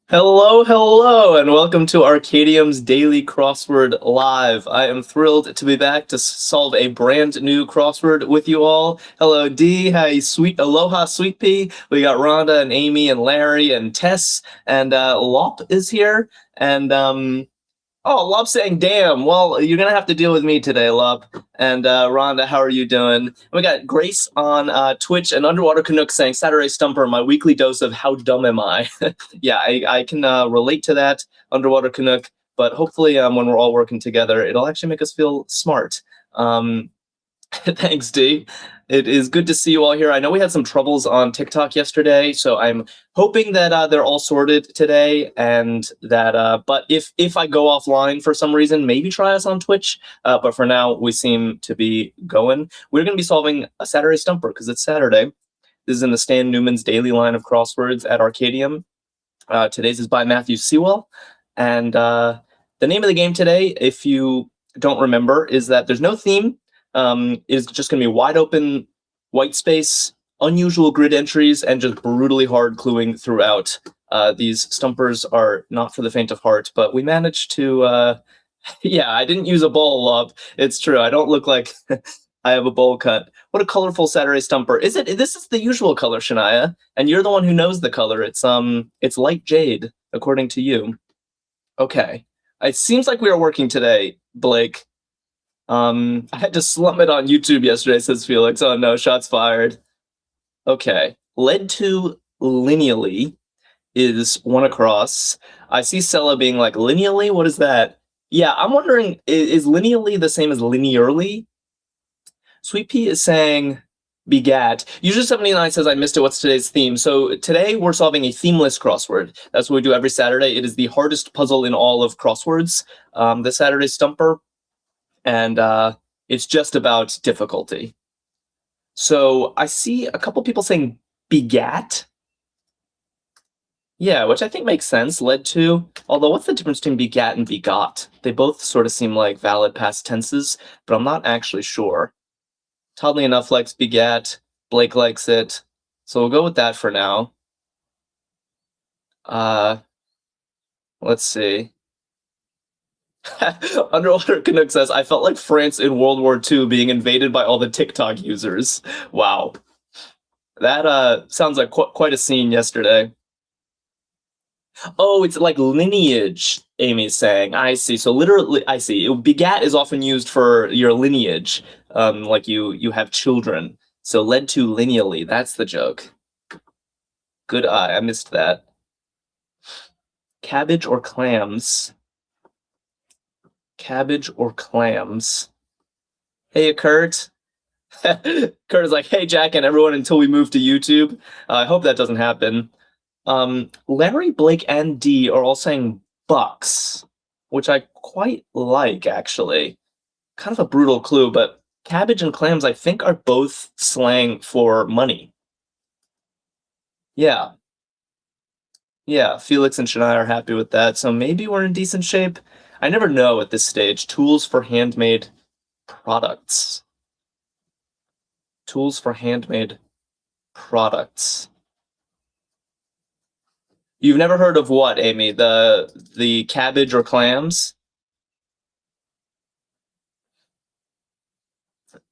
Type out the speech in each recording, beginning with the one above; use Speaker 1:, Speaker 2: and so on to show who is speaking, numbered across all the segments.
Speaker 1: Hello, hello, and welcome to Arkadium's Daily Crossword Live. I am thrilled to be back to solve a brand new crossword with you all. Hello, D. Hi, aloha, sweet pea. We got Rhonda and Amy and Larry and Tess, and Lop is here. And oh, Lop's saying, "Damn." Well, you're gonna have to deal with me today, Lop. And Rhonda, how are you doing? We got Grace on Twitch and Underwater Canuck saying, "Saturday Stumper, my weekly dose of how dumb am I?" Yeah, I can relate to that, Underwater Canuck. But hopefully, when we're all working together, it'll actually make us feel smart. Thanks, D. It is good to see you all here. I know we had some troubles on TikTok yesterday, so I'm hoping that they're all sorted today, and that. But if I go offline for some reason, maybe try us on Twitch. But for now, we seem to be going. We're going to be solving a Saturday Stumper because it's Saturday. This is in the Stan Newman's daily line of crosswords at Arkadium. Today's is by Matthew Sewell, and the name of the game today, if you don't remember, is that there's no theme. Is just going to be wide open white space, unusual grid entries, and just brutally hard cluing throughout. These stumpers are not for the faint of heart, but we managed to. Yeah, I didn't use a bowl up. It's true. I don't look like I have a bowl cut. What a colorful Saturday stumper! Is it? This is the usual color, Shania, and you're the one who knows the color. It's light jade, according to you. Okay, it seems like we are working today, Blake. I had to slum it on YouTube yesterday, says Felix. Oh no, shots fired. Okay. Led to lineally is one across. I see Sella being like, lineally? What is that? Yeah, I'm wondering, is lineally the same as linearly? Sweet Pea is saying begat. Usually 79 says I missed it. What's today's theme? So today we're solving a themeless crossword. That's what we do every Saturday. It is the hardest puzzle in all of crosswords. The Saturday Stumper. And it's just about difficulty. So I see a couple people saying begat. Yeah, which I think makes sense. Led to. Although, what's the difference between begat and begot? They both sort of seem like valid past tenses, but I'm not actually sure. Toddly enough likes begat. Blake likes it. So we'll go with that for now. Let's see. Underwater Canuck says, I felt like France in World War II being invaded by all the TikTok users. Wow. That sounds like quite a scene yesterday. Oh, it's like lineage, Amy's saying. I see. So literally, I see. Begat is often used for your lineage, like you have children. So led to lineally. That's the joke. Good eye. I missed that. Cabbage or clams? Cabbage or clams? Hey, Kurt. Kurt is like, hey, Jack and everyone until we move to YouTube. I hope that doesn't happen. Larry, Blake, and D are all saying bucks, which I quite like, actually. Kind of a brutal clue, but cabbage and clams, I think, are both slang for money. Yeah. Yeah, Felix and Shania are happy with that, so maybe we're in decent shape. I never know at this stage. Tools for handmade products. Tools for handmade products. You've never heard of what, Amy? The cabbage or clams?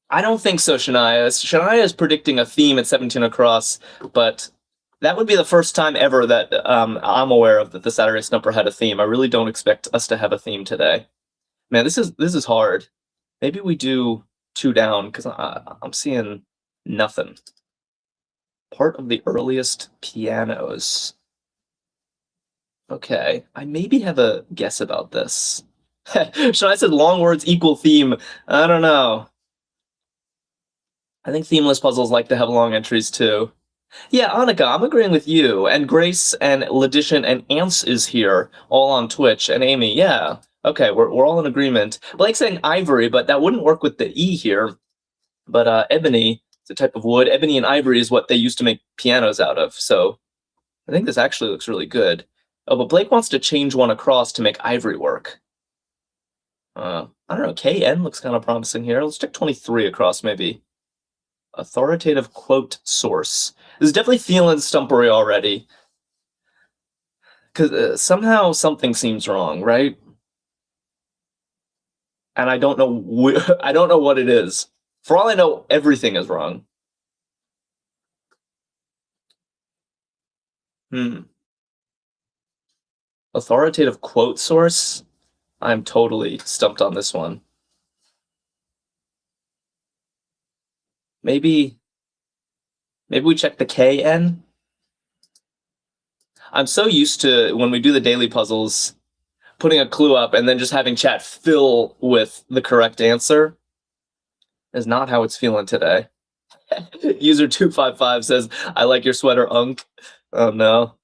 Speaker 1: I don't think so, Shania. Shania is predicting a theme at 17 across, but that would be the first time ever that I'm aware of that the Saturday Stumper had a theme. I really don't expect us to have a theme today. Man, this is hard. Maybe we do two down because I'm seeing nothing. Part of the earliest pianos. Okay, I maybe have a guess about this. Shania said long words equal theme. I don't know. I think themeless puzzles like to have long entries too. Yeah, Annika, I'm agreeing with you. And Grace and Ledition and Ants is here, all on Twitch. And Amy, yeah. Okay, we're all in agreement. Blake's saying ivory, but that wouldn't work with the E here. But ebony is a type of wood. Ebony and ivory is what they used to make pianos out of. So I think this actually looks really good. Oh, but Blake wants to change one across to make ivory work. I don't know. KN looks kind of promising here. Let's check 23 across, maybe. Authoritative quote source. This is definitely feeling stumpery already. Because somehow something seems wrong, right? And I don't know. I don't know what it is. For all I know, everything is wrong. Hmm. Authoritative quote source? I'm totally stumped on this one. Maybe we check the KN? I'm so used to when we do the daily puzzles, putting a clue up and then just having chat fill with the correct answer. Is not how it's feeling today. User 255 says, I like your sweater, Unk. Oh no.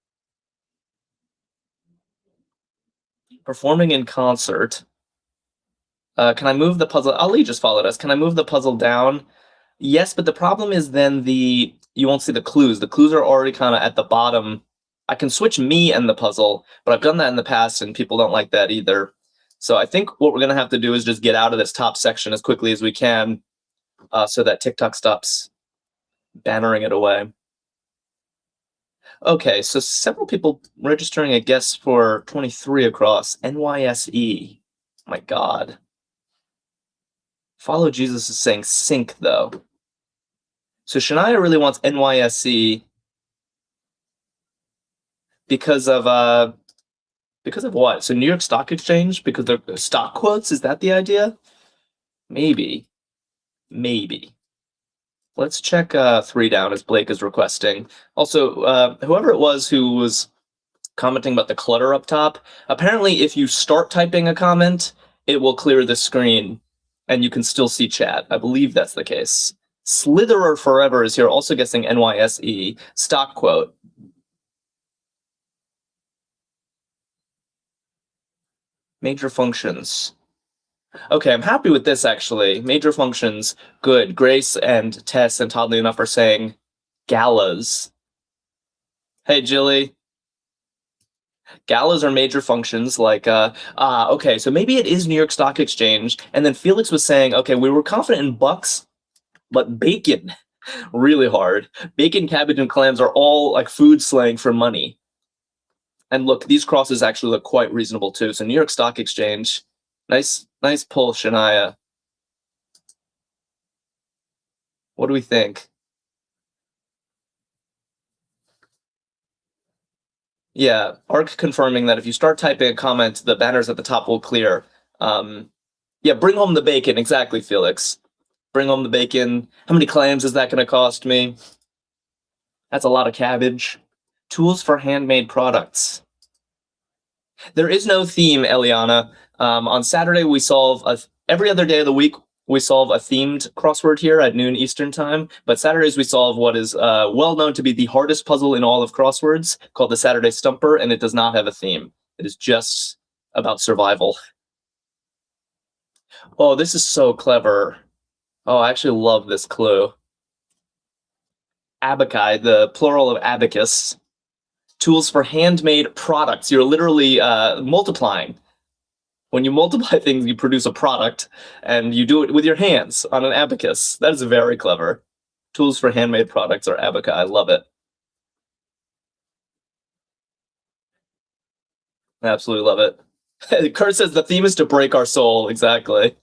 Speaker 1: Performing in concert. Can I move the puzzle? Ali just followed us. Can I move the puzzle down? Yes, but the problem is then you won't see the clues. The clues are already kind of at the bottom. I can switch me and the puzzle, but I've done that in the past and people don't like that either. So I think what we're going to have to do is just get out of this top section as quickly as we can so that TikTok stops bannering it away. Okay, so several people registering a guess for 23 across. NYSE. My God. Follow Jesus is saying sync, though. So Shania really wants NYSE because of what? So New York Stock Exchange? Because they're stock quotes? Is that the idea? Maybe. Let's check 3 down as Blake is requesting. Also, whoever it was who was commenting about the clutter up top, apparently if you start typing a comment, it will clear the screen and you can still see chat. I believe that's the case. Slitherer Forever is here, also guessing NYSE. Stock quote. Major functions. Okay, I'm happy with this, actually. Major functions, good. Grace and Tess and Toddly Enough are saying galas. Hey, Jilly. Galas are major functions like, okay, so maybe it is New York Stock Exchange. And then Felix was saying, okay, we were confident in bucks, but bacon, really hard. Bacon, cabbage, and clams are all like food slang for money. And look, these crosses actually look quite reasonable too. So New York Stock Exchange, nice pull, Shania. What do we think? Yeah, Arc confirming that if you start typing a comment, the banners at the top will clear. Yeah, bring home the bacon. Exactly, Felix. Bring home the bacon. How many clams is that going to cost me? That's a lot of cabbage. Tools for handmade products. There is no theme, Eliana. On Saturday, we solve every other day of the week, we solve a themed crossword here at noon Eastern time. But Saturdays, we solve what is well known to be the hardest puzzle in all of crosswords, called the Saturday Stumper, and it does not have a theme. It is just about survival. Oh, this is so clever. Oh, I actually love this clue. Abaci, the plural of abacus. Tools for handmade products. You're literally multiplying. When you multiply things, you produce a product, and you do it with your hands on an abacus. That is very clever. Tools for handmade products are abaci. I love it. I absolutely love it. Kurt says the theme is to break our soul. Exactly.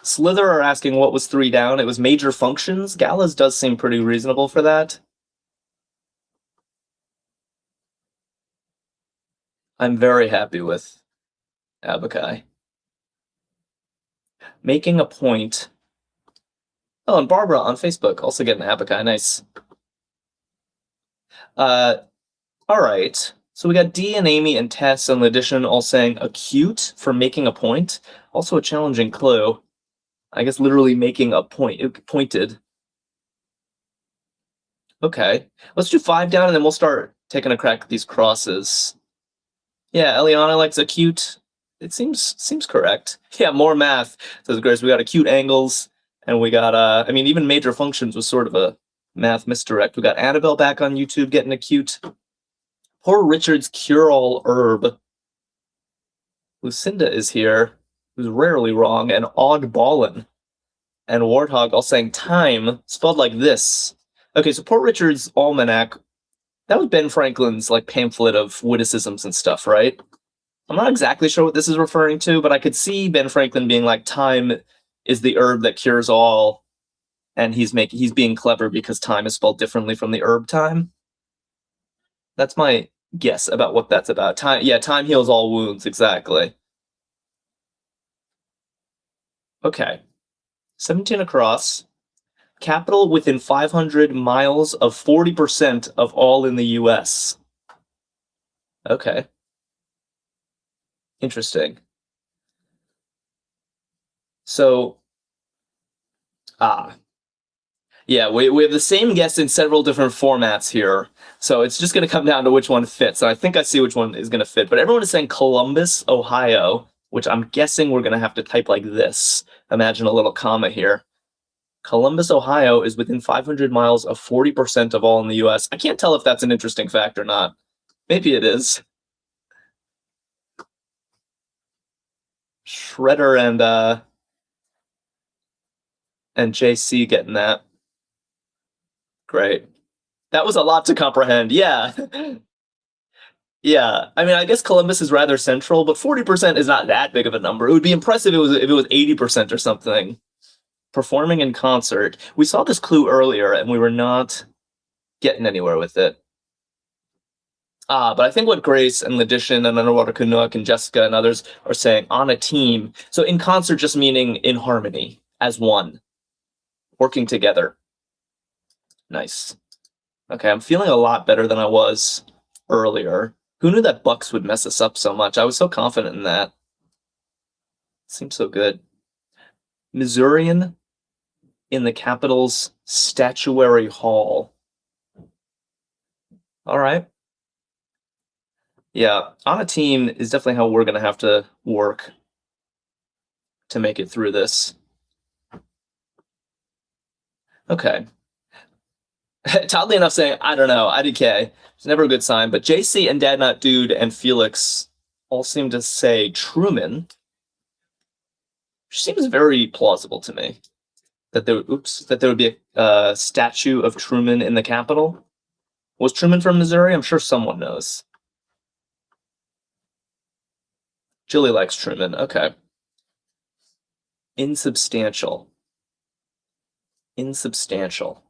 Speaker 1: Slither are asking what was 3 down. It was major functions. Galas does seem pretty reasonable for that. I'm very happy with abaci. Making a point. Oh, and Barbara on Facebook also getting abaci. Nice. All right. So we got D and Amy and Tess in addition all saying acute for making a point. Also a challenging clue. I guess literally making a point, pointed. Okay. Let's do 5 down and then we'll start taking a crack at these crosses. Yeah, Eliana likes acute. It seems correct. Yeah, more math, says Grace. We got acute angles, and we got I mean, even major functions was sort of a math misdirect. We got Annabelle back on YouTube getting acute. Poor Richard's cure-all herb. Lucinda is here, who's rarely wrong, and Odd Ballin. And Warthog all saying time, spelled like this. Okay, so Poor Richard's almanac That was Ben Franklin's like pamphlet of witticisms and stuff, right? I'm not exactly sure what this is referring to, but I could see Ben Franklin being like, "Time is the herb that cures all," and he's being clever because time is spelled differently from the herb time. That's my guess about what that's about. Time, yeah, time heals all wounds, exactly. Okay, 17 across. Capital within 500 miles of 40% of all in the U.S. Okay, interesting. So, ah, yeah, we have the same guess in several different formats here. So it's just going to come down to which one fits. And I think I see which one is going to fit. But everyone is saying Columbus, Ohio, which I'm guessing we're going to have to type like this. Imagine a little comma here. Columbus, Ohio is within 500 miles of 40% of all in the US. I can't tell if that's an interesting fact or not. Maybe it is. Shredder and JC getting that. Great. That was a lot to comprehend. Yeah. Yeah. I mean, I guess Columbus is rather central, but 40% is not that big of a number. It would be impressive if it was 80% or something. Performing in concert. We saw this clue earlier and we were not getting anywhere with it. But I think what Grace and Ledition and Underwater Canuck and Jessica and others are saying, on a team. So in concert just meaning in harmony, as one, working together. Nice. Okay, I'm feeling a lot better than I was earlier. Who knew that Bucks would mess us up so much? I was so confident in that. Seems so good. Missourian in the Capitol's Statuary Hall. All right. Yeah, on a team is definitely how we're going to have to work to make it through this. Okay. Oddly enough, saying, I don't know, IDK. It's never a good sign, but JC and Dad Not Dude and Felix all seem to say Truman, which seems very plausible to me. That there would be a statue of Truman in the Capitol. Was Truman from Missouri? I'm sure someone knows. Jilly likes Truman. Okay. Insubstantial. Insubstantial.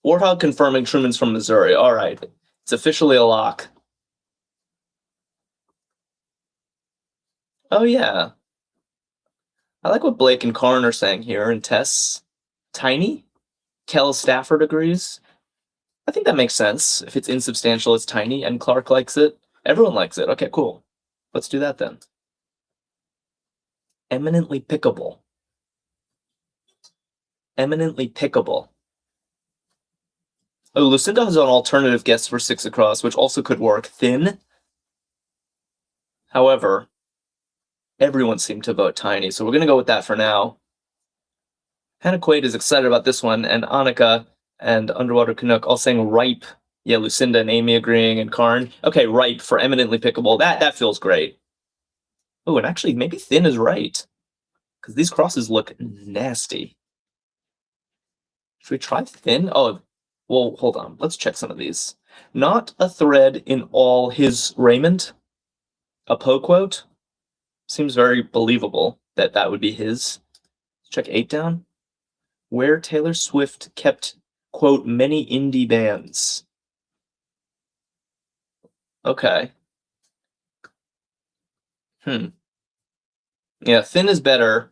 Speaker 1: Warthog confirming Truman's from Missouri. All right. It's officially a lock. Oh, yeah. I like what Blake and Karn are saying here, and Tess. Tiny? Kel Stafford agrees. I think that makes sense. If it's insubstantial, it's tiny, and Clark likes it. Everyone likes it. Okay, cool. Let's do that then. Eminently pickable. Eminently pickable. Oh, Lucinda has an alternative guess for 6 across, which also could work. Thin. However, everyone seemed to vote tiny, so we're going to go with that for now. Hannah Quaid is excited about this one, and Annika and Underwater Canuck all saying ripe. Yeah, Lucinda and Amy agreeing, and Karn. Okay, ripe for eminently pickable. That feels great. Oh, and actually, maybe thin is right. Because these crosses look nasty. Should we try thin? Oh, well, hold on. Let's check some of these. Not a thread in all his raiment. A Poe quote. Seems very believable that that would be his. Let's check 8 down. Where Taylor Swift kept, quote, many indie bands. Okay. Yeah, thin is better.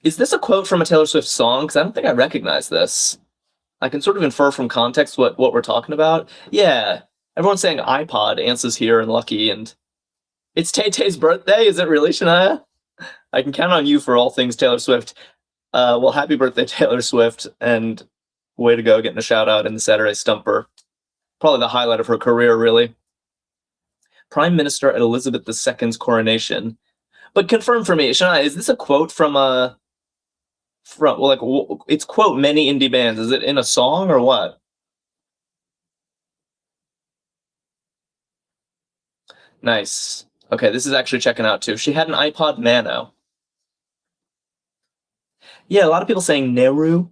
Speaker 1: Is this a quote from a Taylor Swift song? Because I don't think I recognize this. I can sort of infer from context what we're talking about. Yeah, everyone's saying iPod. Answers here and Lucky, and it's Tay-Tay's birthday. Is it really, Shania? I can count on you for all things Taylor Swift. Well, happy birthday, Taylor Swift, and way to go getting a shout out in the Saturday Stumper. Probably the highlight of her career, really. Prime Minister at Elizabeth II's coronation. But confirm for me, Shania, is this a quote from it's quote many indie bands? Is it in a song or what? Nice. Okay, this is actually checking out too. She had an iPod Nano. Yeah, a lot of people saying Nehru.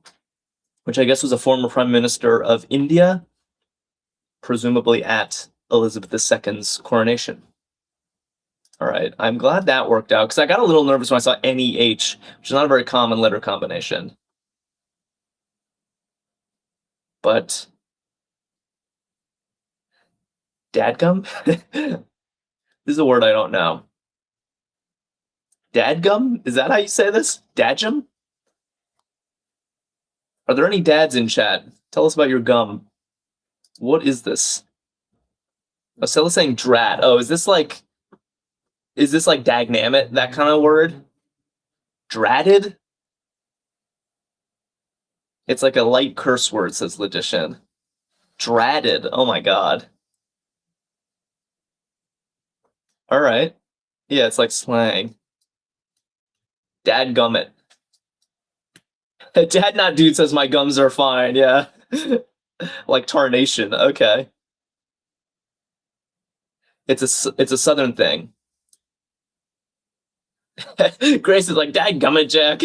Speaker 1: which I guess was a former prime minister of India, presumably at Elizabeth II's coronation. All right, I'm glad that worked out, because I got a little nervous when I saw NEH, which is not a very common letter combination. But dadgum? This is a word I don't know. Dadgum? Is that how you say this? Dadgum? Are there any dads in chat? Tell us about your gum. What is this? Oh, Stella's saying drat. Oh, is this like dagnammit, that kind of word? Dratted? It's like a light curse word, says Logician. Dratted. Oh my god. All right. Yeah, it's like slang. Dadgummit. Dad not dude says my gums are fine. Yeah. Like tarnation. Okay. It's a southern thing. Grace is like, dadgummit, Jack.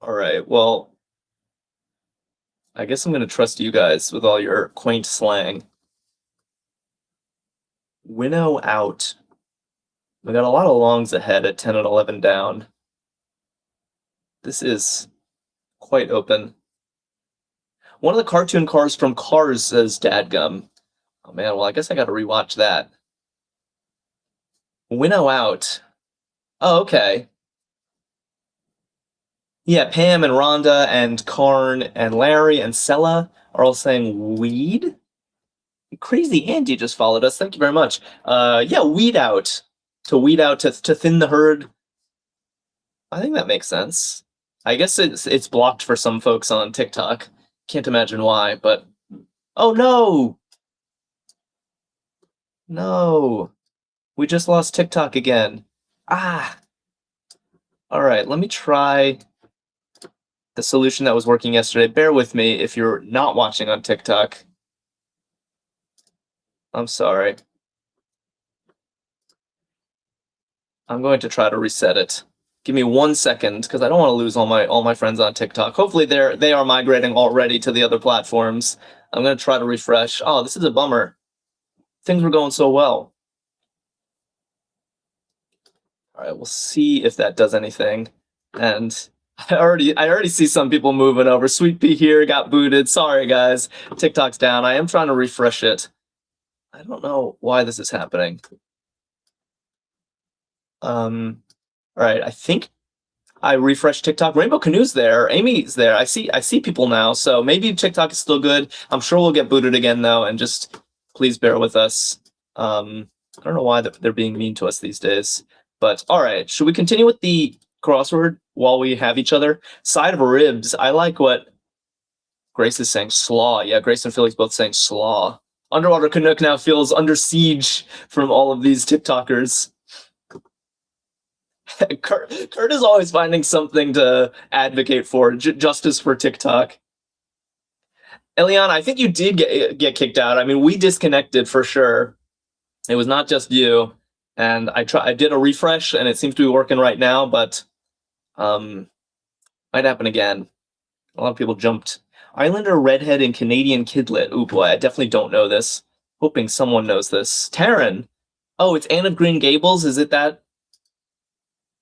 Speaker 1: All right. Well, I guess I'm going to trust you guys with all your quaint slang. Winnow out. We got a lot of longs ahead at 10 and 11 down. This is quite open. One of the cartoon cars from Cars says dadgum. Oh man, well I guess I gotta rewatch that. Winnow out. Oh, okay. Yeah, Pam and Rhonda and Karn and Larry and Sella are all saying weed? Crazy Andy just followed us. Thank you very much. Yeah, weed out. To weed out, to thin the herd. I think that makes sense. I guess it's blocked for some folks on TikTok. Can't imagine why, but... Oh, no! No. We just lost TikTok again. Ah! Alright, let me try the solution that was working yesterday. Bear with me if you're not watching on TikTok. I'm sorry. I'm going to try to reset it. Give me 1 second, because I don't want to lose all my friends on TikTok. Hopefully they are migrating already to the other platforms. I'm going to try to refresh. Oh, this is a bummer. Things were going so well. All right, we'll see if that does anything. And I already see some people moving over. Sweet Pea here got booted. Sorry, guys. TikTok's down. I am trying to refresh it. I don't know why this is happening. All right, I think I refreshed TikTok. Rainbow Canoe's there. Amy's there. I see people now. So maybe TikTok is still good. I'm sure we'll get booted again though, and just please bear with us. I don't know why they're being mean to us these days. But all right, should we continue with the crossword while we have each other? Side of ribs. I like what Grace is saying. Slaw. Yeah, Grace and Felix both saying slaw. Underwater Canuck now feels under siege from all of these TikTokers. Kurt is always finding something to advocate for. Justice for TikTok. Eliana, I think you did get kicked out. I mean, we disconnected for sure. It was not just you. And I did a refresh, and it seems to be working right now, but might happen again. A lot of people jumped. Islander, Redhead, and Canadian Kidlet. Oh boy, I definitely don't know this. Hoping someone knows this. Taryn. Oh, it's Anne of Green Gables. Is it that?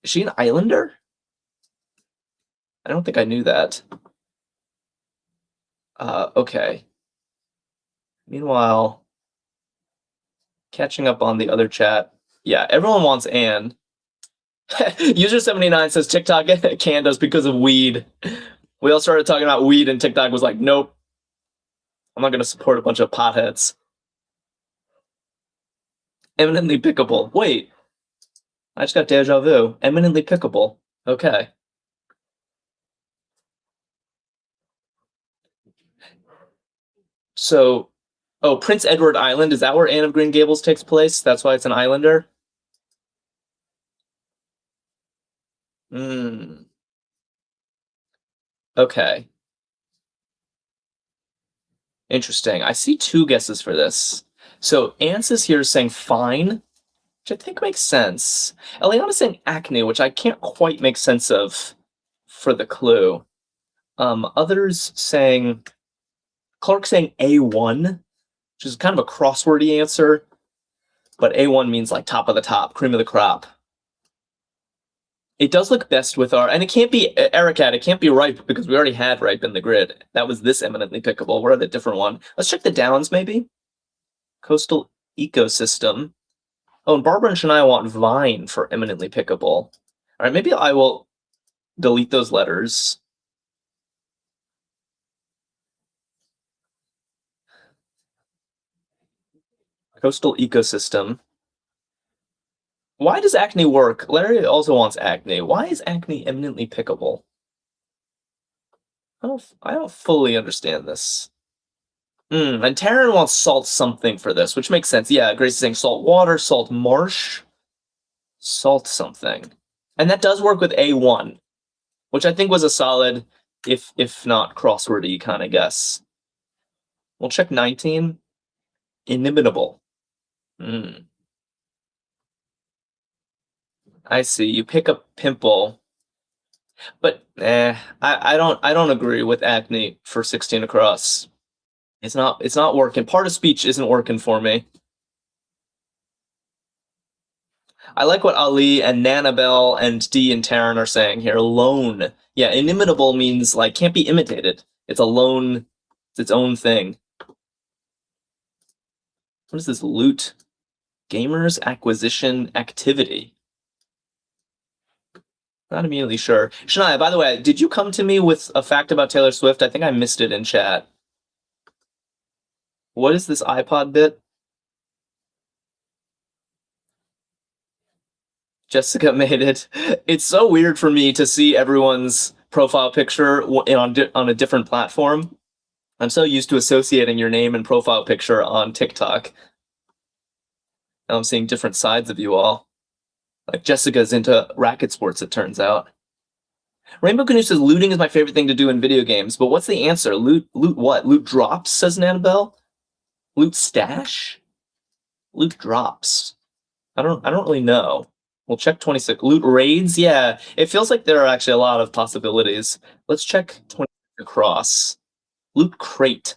Speaker 1: Is she an Islander? I don't think I knew that. Okay. Meanwhile, catching up on the other chat. Yeah, everyone wants Anne. User 79 says TikTok canned us because of weed. We all started talking about weed, and TikTok was like, nope. I'm not going to support a bunch of potheads. Eminently pickable. Wait. I just got deja vu. Eminently pickable. Okay. So, oh, Prince Edward Island. Is that where Anne of Green Gables takes place? That's why it's an islander? Hmm. Okay. Interesting. I see two guesses for this. So Ansys here is saying fine. which I think makes sense. Eliana's saying acne, which I can't quite make sense of for the clue. Others saying, Clark saying A1, which is kind of a crosswordy answer, but A1 means like top of the top, cream of the crop. It does look best with our, and it can't be, Ericat, it can't be ripe because we already had ripe in the grid. That was this eminently pickable. We're at a different one. Let's check the downs, maybe. Coastal ecosystem. Oh, and Barbara and Shania want vine for eminently pickable. All right, maybe I will delete those letters. Coastal ecosystem. Why does acne work? Larry also wants acne. Why is acne eminently pickable? I don't fully understand this. And Taryn wants salt something for this, which makes sense. Yeah, Grace is saying salt water, salt marsh, salt something. And that does work with A1, which I think was a solid, if not crosswordy kind of guess. We'll check 19. Inimitable. I see. You pick a pimple. But I don't agree with acne for 16 across. It's not working. Part of speech isn't working for me. I like what Ali and Nanabelle and D and Taryn are saying here. Lone. Yeah, inimitable means like can't be imitated. It's a lone, it's its own thing. What is this loot? Gamers acquisition activity. Not immediately sure. Shania, by the way, did you come to me with a fact about Taylor Swift? I think I missed it in chat. What is this iPod bit? Jessica made it. It's so weird for me to see everyone's profile picture on a different platform. I'm so used to associating your name and profile picture on TikTok. Now I'm seeing different sides of you all. Like Jessica's into racket sports, it turns out. Rainbow Canoe says looting is my favorite thing to do in video games, but what's the answer? Loot what? Loot drops, says Nanabelle? Loot stash? Loot drops. I don't really know. We'll check 26. Loot raids? Yeah, it feels like there are actually a lot of possibilities. Let's check 26 across. Loot crate.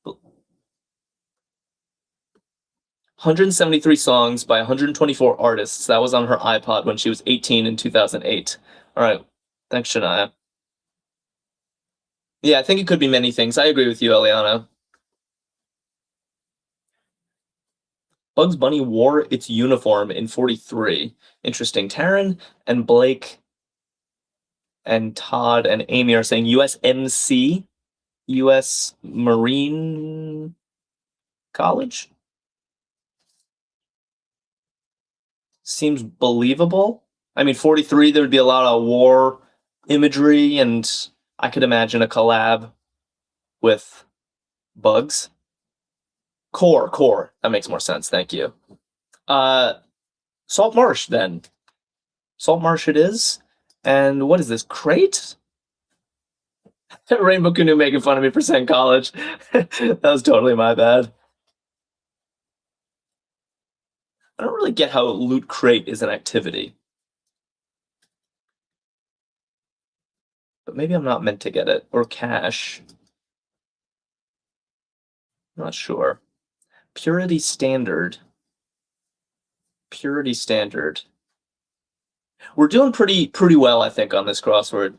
Speaker 1: 173 songs by 124 artists. That was on her iPod when she was 18 in 2008. All right. Thanks, Shania. Yeah, I think it could be many things. I agree with you, Eliana. Bugs Bunny wore its uniform in 43. Interesting. Taryn and Blake and Todd and Amy are saying USMC, US Marine College. Seems believable. I mean, 43, there would be a lot of war imagery, and I could imagine a collab with Bugs. Core. That makes more sense. Thank you. Salt Marsh, then. Salt Marsh it is. And what is this? Crate? Rainbow Canoe making fun of me for saying college. That was totally my bad. I don't really get how Loot Crate is an activity. But maybe I'm not meant to get it. Or cash. I'm not sure. Purity Standard. Purity Standard. We're doing pretty well, I think, on this crossword,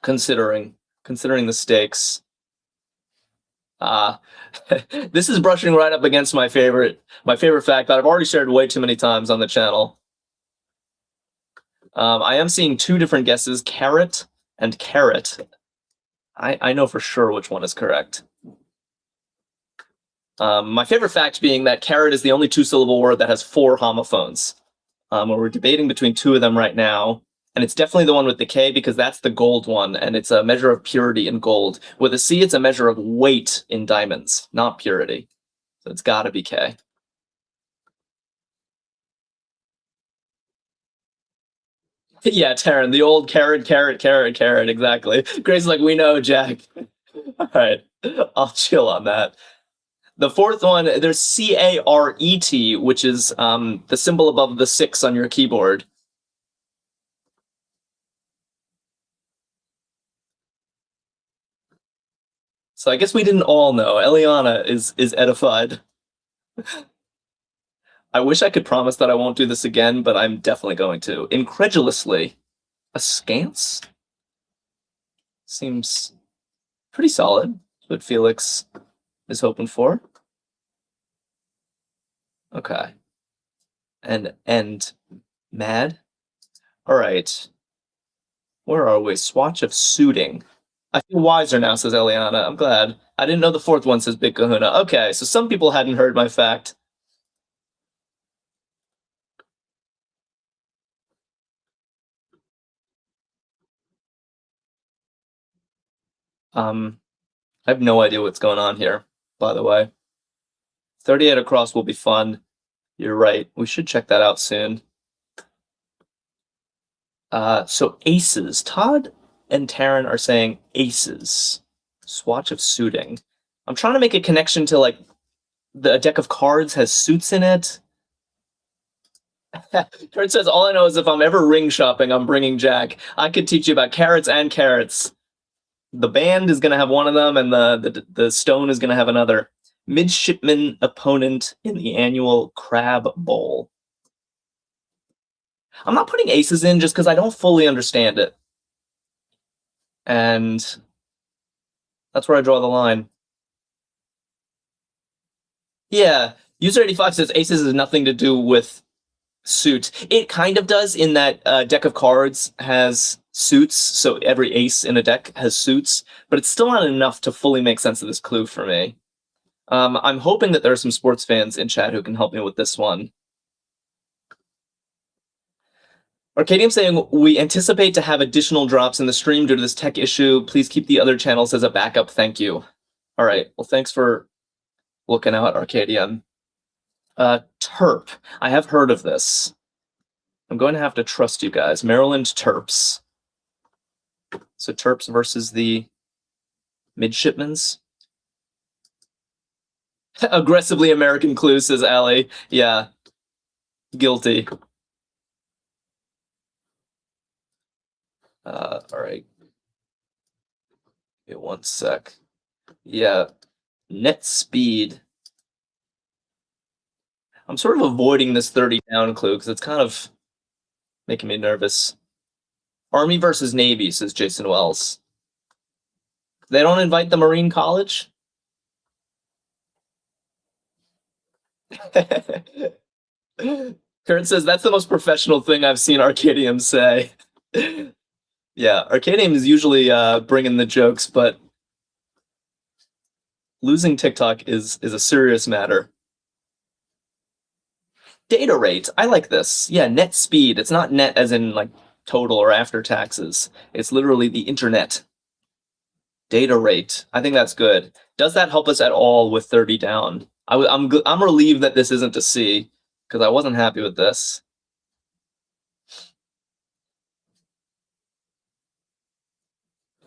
Speaker 1: considering the stakes. This is brushing right up against my favorite fact that I've already shared way too many times on the channel. I am seeing two different guesses, carrot and carrot. I know for sure which one is correct. My favorite fact being that carrot is the only two-syllable word that has 4 homophones. We're debating between 2 of them right now, and it's definitely the one with the K because that's the gold one, and it's a measure of purity in gold. With a C, it's a measure of weight in diamonds, not purity. So it's got to be K. Yeah, Taryn, the old carrot, exactly. Grace is like, we know, Jack. All right, I'll chill on that. The fourth one, there's CARET, which is the symbol above the 6 on your keyboard. So I guess we didn't all know. Eliana is edified. I wish I could promise that I won't do this again, but I'm definitely going to. Incredulously. Askance? Seems pretty solid. What Felix is hoping for. Okay. And mad? Alright. Where are we? Swatch of suiting. I feel wiser now, says Eliana. I'm glad. I didn't know the fourth one says Big Kahuna. Okay, so some people hadn't heard my fact. I have no idea what's going on here, by the way. 38 across will be fun. You're right. We should check that out soon. So aces. Todd and Taryn are saying aces. Swatch of suiting. I'm trying to make a connection to, like, a deck of cards has suits in it. Kurt says, all I know is if I'm ever ring shopping, I'm bringing Jack. I could teach you about carrots and carrots. The band is going to have one of them, and the stone is going to have another. Midshipman opponent in the annual Crab Bowl. I'm not putting aces in just because I don't fully understand it. And that's where I draw the line. Yeah, user 85 says aces has nothing to do with suit. It kind of does in that deck of cards has suits, so every ace in a deck has suits, but it's still not enough to fully make sense of this clue for me. I'm hoping that there are some sports fans in chat who can help me with this one. Arkadium saying, we anticipate to have additional drops in the stream due to this tech issue. Please keep the other channels as a backup. Thank you. All right. Well, thanks for looking out, Arkadium. Terp. I have heard of this. I'm going to have to trust you guys. Maryland Terps. So Terps versus the Midshipmans. Aggressively American clue, says Allie. Yeah. Guilty. All right. Give me 1 sec. Yeah. Net speed. I'm sort of avoiding this 30 down clue because it's kind of making me nervous. Army versus Navy, says Jason Wells. They don't invite the Marine College? Kurt says, that's the most professional thing I've seen Arkadium say. Yeah, Arkadium is usually bringing the jokes, but losing TikTok is a serious matter. Data rate. I like this. Yeah, net speed. It's not net as in, like, total or after taxes. It's literally the internet. Data rate. I think that's good. Does that help us at all with 30 down? I'm relieved that this isn't a C, because I wasn't happy with this.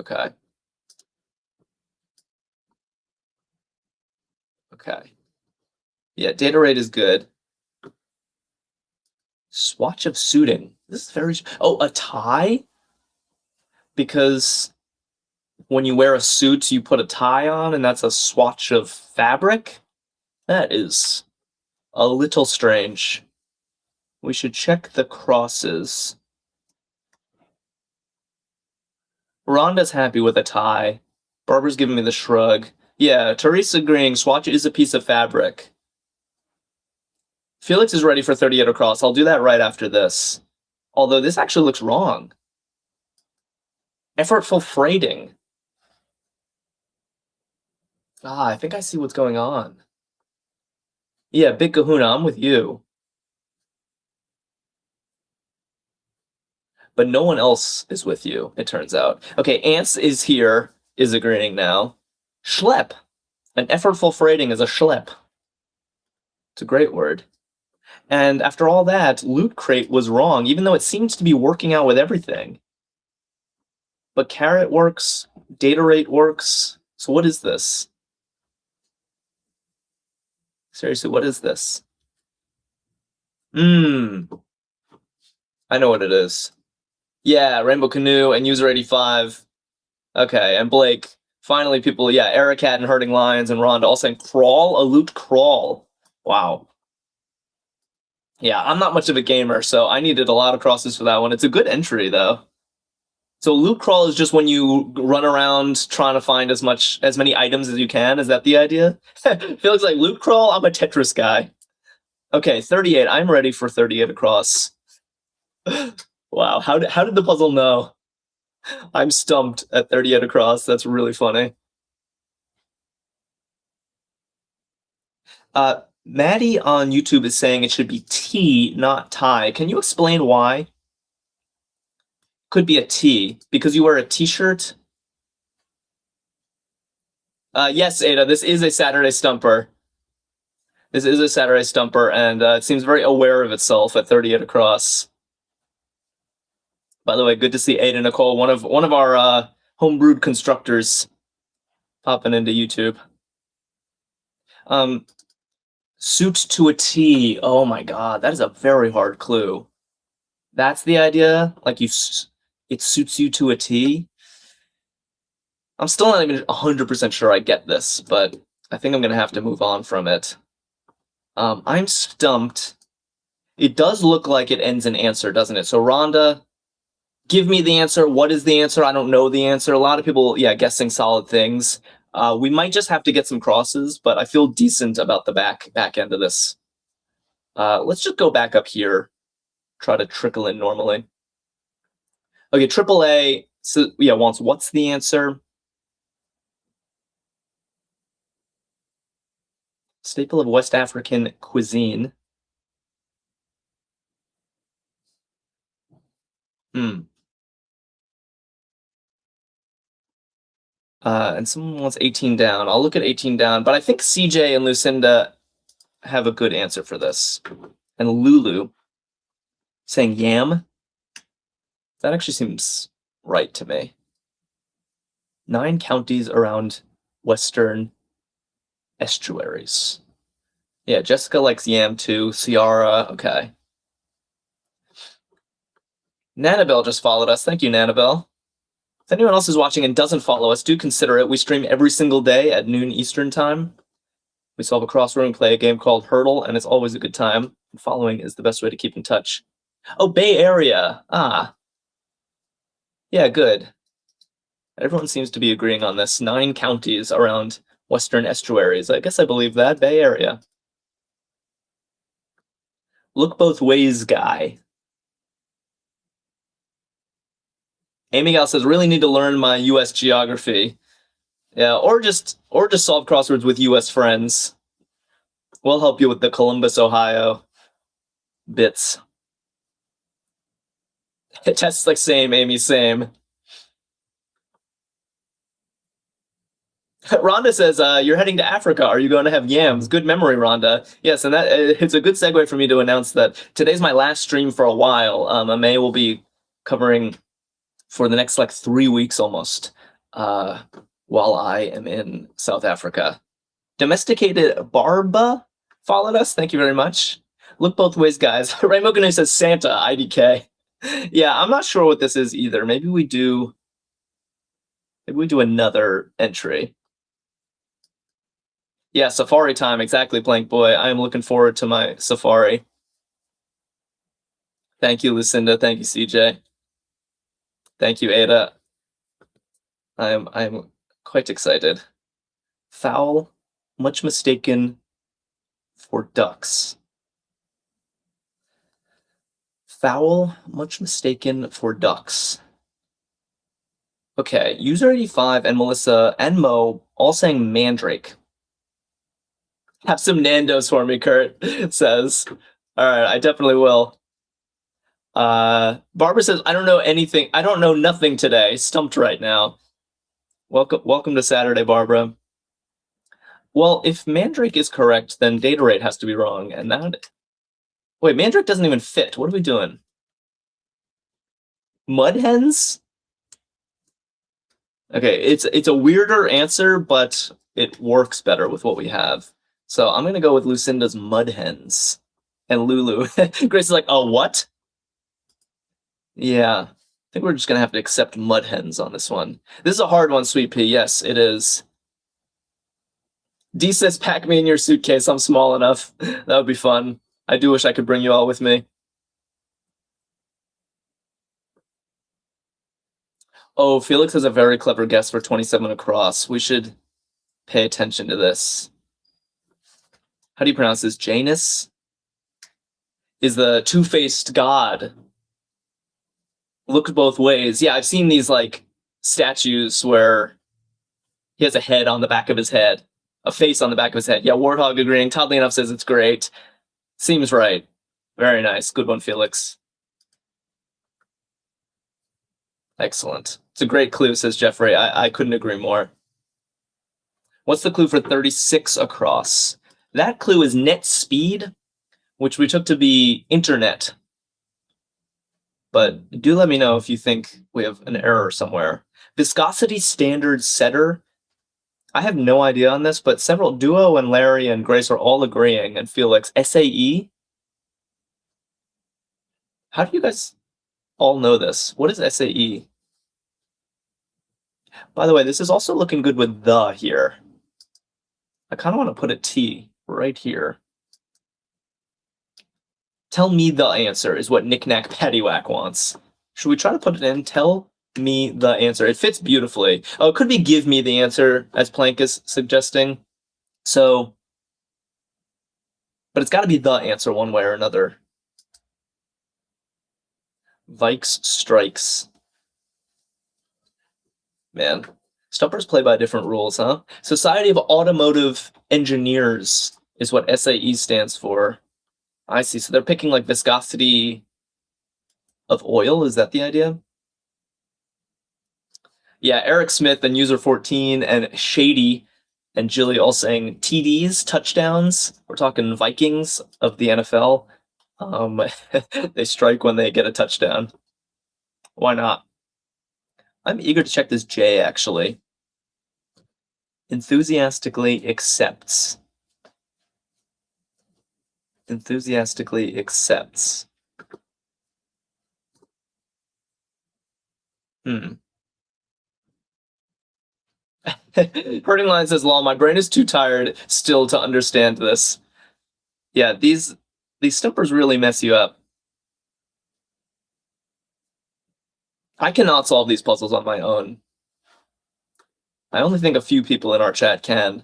Speaker 1: Okay. Okay. Yeah, data rate is good. Swatch of suiting. This is very... Oh, a tie? Because when you wear a suit, you put a tie on, and that's a swatch of fabric? That is a little strange. We should check the crosses. Rhonda's happy with a tie. Barbara's giving me the shrug. Yeah, Teresa agreeing. Swatch is a piece of fabric. Felix is ready for 38 across. I'll do that right after this. Although this actually looks wrong. Effortful freighting. I think I see what's going on. Yeah, Big Kahuna, I'm with you. But no one else is with you, it turns out. Okay, Ants is here, is agreeing now. Schlep. An effortful freighting is a schlep. It's a great word. And after all that, Loot Crate was wrong, even though it seems to be working out with everything. But Carrot works, data rate works. So what is this? Seriously, what is this? I know what it is. Yeah, Rainbow Canoe and User 85. Okay, and Blake. Finally, people, yeah, Ericat and Herding Lions and Rhonda all saying crawl, a loot crawl. Wow. Yeah, I'm not much of a gamer, so I needed a lot of crosses for that one. It's a good entry, though. So loot crawl is just when you run around trying to find as many items as you can. Is that the idea? Feels like loot crawl. I'm a Tetris guy. Okay, 38. I'm ready for 38 across. Wow, how did the puzzle know? I'm stumped at 38 across. That's really funny. Maddie on YouTube is saying it should be T, not tie. Can you explain why? Could be a T because you wear a T-shirt. Yes, Ada. This is a Saturday stumper. This is a Saturday stumper, and it seems very aware of itself at 38 across. By the way, good to see Ada Nicole, one of our homebrewed constructors, popping into YouTube. Suit to a T. Oh my god, that is a very hard clue. That's the idea? Like it suits you to a T? I'm still not even 100% sure I get this, but I think I'm going to have to move on from it. I'm stumped. It does look like it ends in answer, doesn't it? So Rhonda, give me the answer. What is the answer? I don't know the answer. A lot of people, yeah, guessing solid things. We might just have to get some crosses, but I feel decent about the back end of this. Let's just go back up here. Try to trickle in normally. Okay, AAA. So yeah, what's the answer? Staple of West African cuisine. And someone wants 18 down. I'll look at 18 down, but I think CJ and Lucinda have a good answer for this. And Lulu saying yam. That actually seems right to me. 9 counties around Western estuaries. Yeah, Jessica likes yam too. Ciara, okay. Nanabelle just followed us. Thank you, Nanabelle. If anyone else is watching and doesn't follow us, do consider it. We stream every single day at noon Eastern time. We solve a crossword and play a game called Hurdle, and it's always a good time. Following is the best way to keep in touch. Oh, Bay Area. Ah. Yeah, good. Everyone seems to be agreeing on this. 9 counties around Western estuaries. I guess I believe that. Bay Area. Look both ways, guy. Amy Gal says, really need to learn my U.S. geography. Yeah, or just solve crosswords with U.S. friends. We'll help you with the Columbus, Ohio bits. Tess like same, Amy, same. Rhonda says, you're heading to Africa. Are you going to have yams? Good memory, Rhonda. Yes, and that it's a good segue for me to announce that today's my last stream for a while. May will be covering for the next 3 weeks almost while I am in South Africa. Domesticated Barba followed us. Thank you very much. Look both ways, guys. Rainbow Canoe says Santa, IDK. Yeah, I'm not sure what this is either. Maybe we do another entry. Yeah, safari time. Exactly, Plank Boy. I am looking forward to my safari. Thank you, Lucinda. Thank you, CJ. Thank you, Ada. I am quite excited. Fowl, much mistaken for ducks. Fowl, much mistaken for ducks. Okay, user 85 and Melissa and Mo all saying mandrake. Have some Nando's for me, Kurt says. All right, I definitely will. Barbara says, I don't know anything. I don't know nothing today. Stumped right now. Welcome to Saturday, Barbara. Well, if mandrake is correct, then data rate has to be wrong. And that... Wait, mandrake doesn't even fit. What are we doing? Mud hens? Okay, it's a weirder answer, but it works better with what we have. So I'm gonna go with Lucinda's mud hens. And Lulu. Grace is like, oh, what? Yeah. I think we're just gonna have to accept mud hens on this one. This is a hard one, Sweet Pea. Yes, it is. D says, pack me in your suitcase. I'm small enough. That would be fun. I do wish I could bring you all with me. Oh, Felix has a very clever guess for 27 across. We should pay attention to this. How do you pronounce this? Janus? Is the two-faced god. Look both ways. Yeah, I've seen these, like, statues where he has a head on the back of his head. A face on the back of his head. Yeah, Warthog agreeing. Toddly Enough says it's great. Seems right. Very nice. Good one, Felix. Excellent. It's a great clue, says Jeffrey. I couldn't agree more. What's the clue for 36 across? That clue is net speed, which we took to be internet. But do let me know if you think we have an error somewhere. Viscosity standard setter. I have no idea on this, but several Duo and Larry and Grace are all agreeing, and Felix, SAE? How do you guys all know this? What is SAE? By the way, this is also looking good with the here. I kind of want to put a T right here. Tell me the answer is what Knick-Knack Paddywhack wants. Should we try to put it in? Tell me the answer. It fits beautifully. Oh, it could be give me the answer, as Plank is suggesting. So, but it's got to be the answer one way or another. Vikes strikes. Man, Stumpers play by different rules, huh? Society of Automotive Engineers is what SAE stands for. I see. So they're picking like viscosity of oil. Is that the idea? Yeah, Eric Smith and User 14 and Shady and Jilly all saying TDs, touchdowns. We're talking Vikings of the NFL. They strike when they get a touchdown. Why not? I'm eager to check this J, actually. Enthusiastically accepts. Enthusiastically accepts. Hurting Line says, lol, my brain is too tired still to understand this. Yeah, these stumpers really mess you up. I cannot solve these puzzles on my own. I only think a few people in our chat can.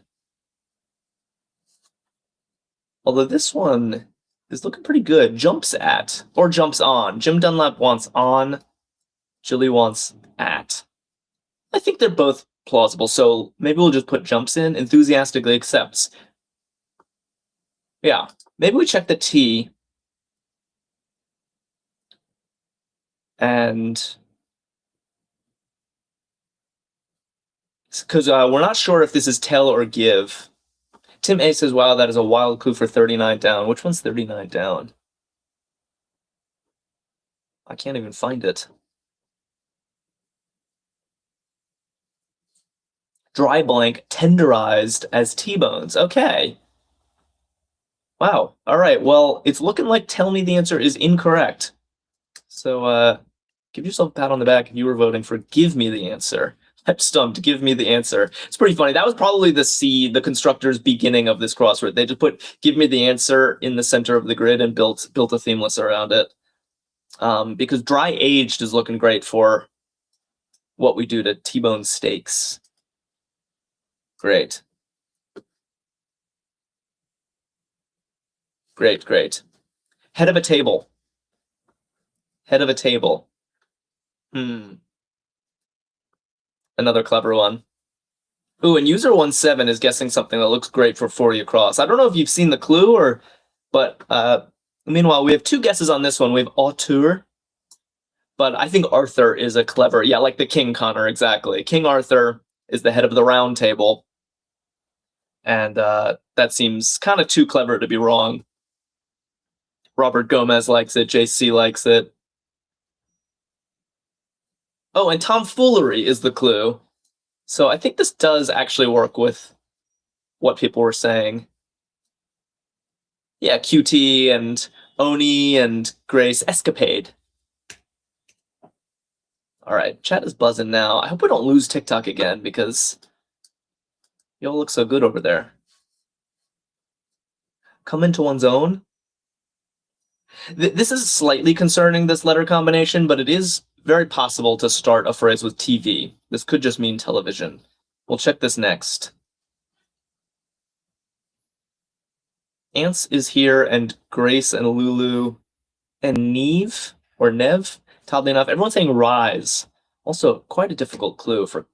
Speaker 1: Although this one is looking pretty good. Jumps at, or jumps on. Jim Dunlap wants on. Jilly wants at. I think they're both plausible, so maybe we'll just put jumps in. Enthusiastically accepts. Yeah, maybe we check the T. And because we're not sure if this is tell or give. Tim A says, wow, that is a wild clue for 39 down. Which one's 39 down? I can't even find it. Dry blank, tenderized as T-bones. Okay. Wow. All right. Well, it's looking like tell me the answer is incorrect. So give yourself a pat on the back if you were voting for give me the answer. I'm stumped. Give me the answer. It's pretty funny. That was probably the constructor's beginning of this crossword. They just put give me the answer in the center of the grid and built a themeless around it. Because dry aged is looking great for what we do to T-bone steaks. Great. Great, great. Head of a table. Head of a table. Another clever one. Ooh, and user 17 is guessing something that looks great for 40 across. I don't know if you've seen the clue but meanwhile, we have two guesses on this one. We have auteur, but I think Arthur is a clever, yeah, like the King, Connor, exactly. King Arthur is the head of the round table. And that seems kind of too clever to be wrong. Robert Gomez likes it. JC likes it. Oh, and tomfoolery is the clue. So I think this does actually work with what people were saying. Yeah, QT and Oni and Grace Escapade. All right, chat is buzzing now. I hope we don't lose TikTok again because y'all look so good over there. Come into one's own. This is slightly concerning, this letter combination, but it is very possible to start a phrase with TV. This could just mean television. We'll check this next. Ants is here, and Grace and Lulu and Neve, or Nev, oddly enough. Everyone's saying rise. Also, quite a difficult clue for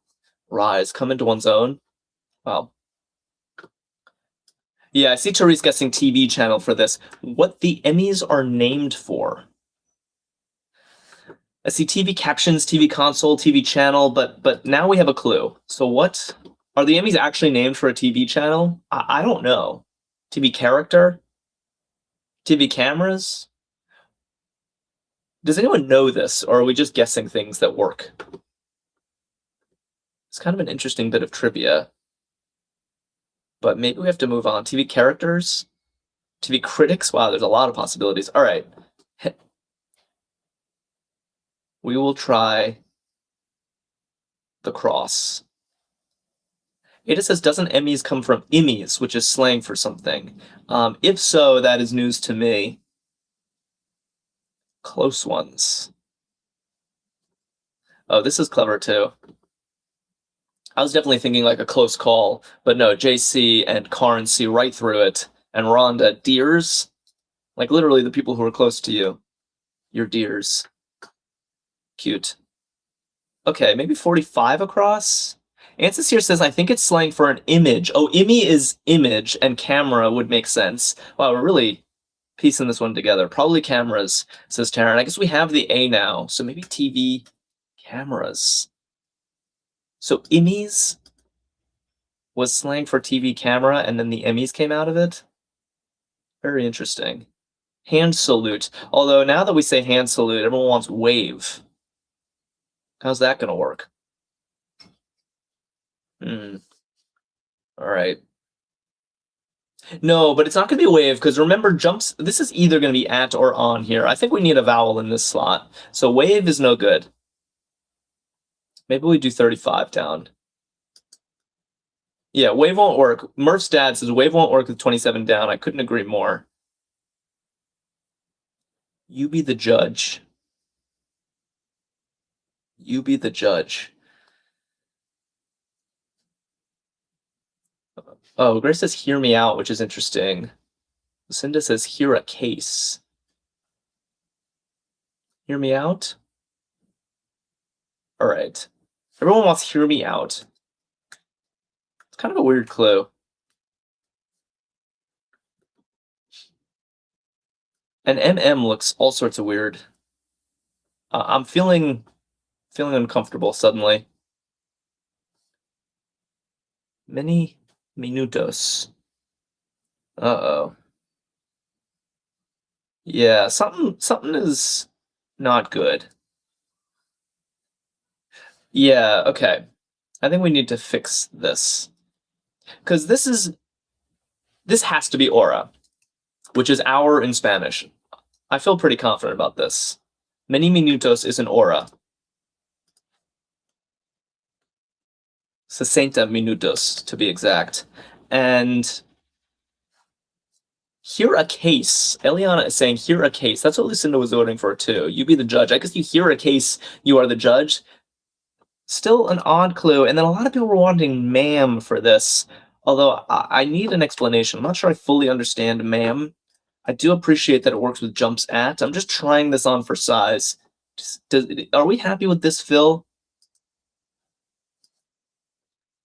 Speaker 1: rise. Come into one's own. Wow. Yeah, I see Therese guessing TV channel for this. What the Emmys are named for. I see TV captions, TV console, TV channel, but now we have a clue. So what are the Emmys actually named for a TV channel? I don't know. TV character? TV cameras? Does anyone know this, or are we just guessing things that work? It's kind of an interesting bit of trivia. But maybe we have to move on. TV characters? TV critics? Wow, there's a lot of possibilities. All right. We will try the cross. Ada says, doesn't Emmys come from immies, which is slang for something? If so, that is news to me. Close ones. Oh, this is clever too. I was definitely thinking like a close call, but no, JC and Karn see right through it. And Rhonda, dears? Like literally the people who are close to you. Your dears. Cute. Okay, maybe 45 across? Ansis here says, I think it's slang for an image. Oh, immy is image, and camera would make sense. Wow, we're really piecing this one together. Probably cameras, says Taryn. I guess we have the A now, so maybe TV cameras. So immies was slang for TV camera, and then the Emmys came out of it? Very interesting. Hand salute. Although now that we say hand salute, everyone wants wave. How's that going to work? All right. No, but it's not going to be a wave, because remember, jumps, this is either going to be at or on here. I think we need a vowel in this slot. So wave is no good. Maybe we do 35 down. Yeah, wave won't work. Murph's dad says wave won't work with 27 down. I couldn't agree more. You be the judge. You be the judge. Oh, Grace says hear me out, which is interesting. Lucinda says hear a case. Hear me out? All right. Everyone wants hear me out. It's kind of a weird clue. And MM looks all sorts of weird. I'm feeling uncomfortable suddenly. Many minutos. Uh-oh. Yeah, something is not good. Yeah, okay. I think we need to fix this. Because this has to be hora, which is hour in Spanish. I feel pretty confident about this. Many minutos is an hora. 60 minutos, to be exact. And hear a case. Eliana is saying hear a case. That's what Lucinda was voting for too. You be the judge. I guess you hear a case, you are the judge. Still an odd clue. And then a lot of people were wanting ma'am for this. Although I need an explanation. I'm not sure I fully understand ma'am. I do appreciate that it works with jumps at. I'm just trying this on for size. Are we happy with this, Phil?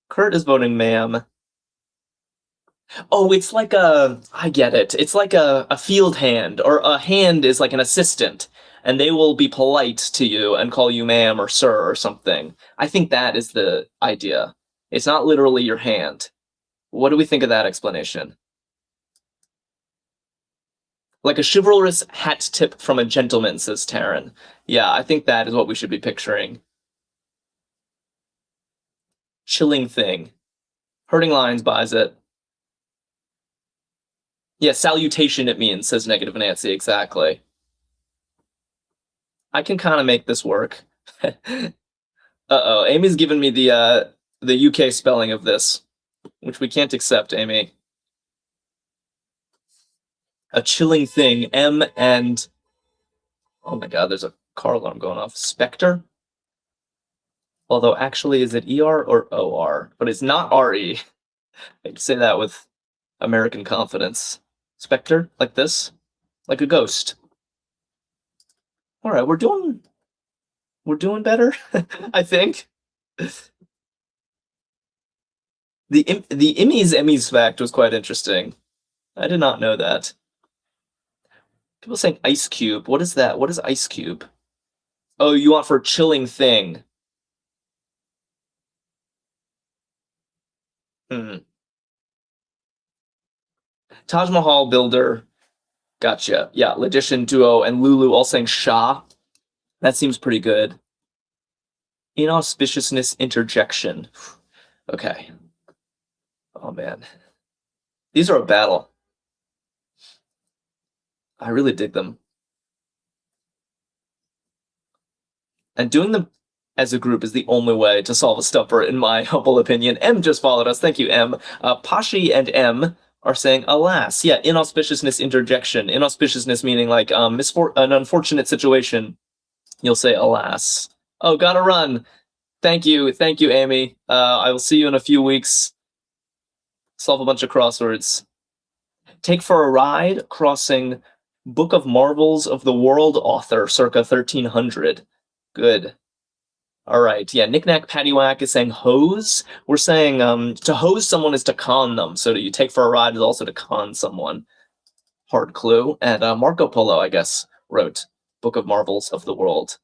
Speaker 1: Kurt is voting ma'am. Oh, it's like I get it. It's like a field hand, or a hand is like an assistant, and they will be polite to you and call you ma'am or sir or something. I think that is the idea. It's not literally your hand. What do we think of that explanation? Like a chivalrous hat tip from a gentleman, says Taryn. Yeah, I think that is what we should be picturing. Chilling thing. Hurting Lines buys it. Yeah, salutation it means, says Negative Nancy, exactly. I can kind of make this work. Uh-oh, Amy's given me the UK spelling of this, which we can't accept, Amy. A chilling thing, M and... Oh my god, there's a car alarm going off. Spectre? Although, actually, is it ER or OR? But it's not RE. I can say that with American confidence. Spectre? Like this? Like a ghost. Alright, we're doing better, I think. The Emmys fact was quite interesting. I did not know that. People saying ice cube. What is that? What is ice cube? Oh, you want for chilling thing. Taj Mahal builder. Gotcha. Yeah, Logician Duo and Lulu all saying Shah. That seems pretty good. Inauspiciousness interjection. Okay. Oh man. These are a battle. I really dig them. And doing them as a group is the only way to solve a stumper, in my humble opinion. M just followed us. Thank you, M. Pashi and M are saying, alas. Yeah, inauspiciousness interjection. Inauspiciousness meaning like an unfortunate situation. You'll say, alas. Oh, gotta run. Thank you, Amy. I will see you in a few weeks. Solve a bunch of crosswords. Take for a ride, crossing Book of Marvels of the World author, circa 1300. Good. All right. Yeah, Knickknack Paddywhack is saying hose. We're saying to hose someone is to con them. So you take for a ride is also to con someone. Hard clue. And Marco Polo, I guess, wrote Book of Marvels of the World.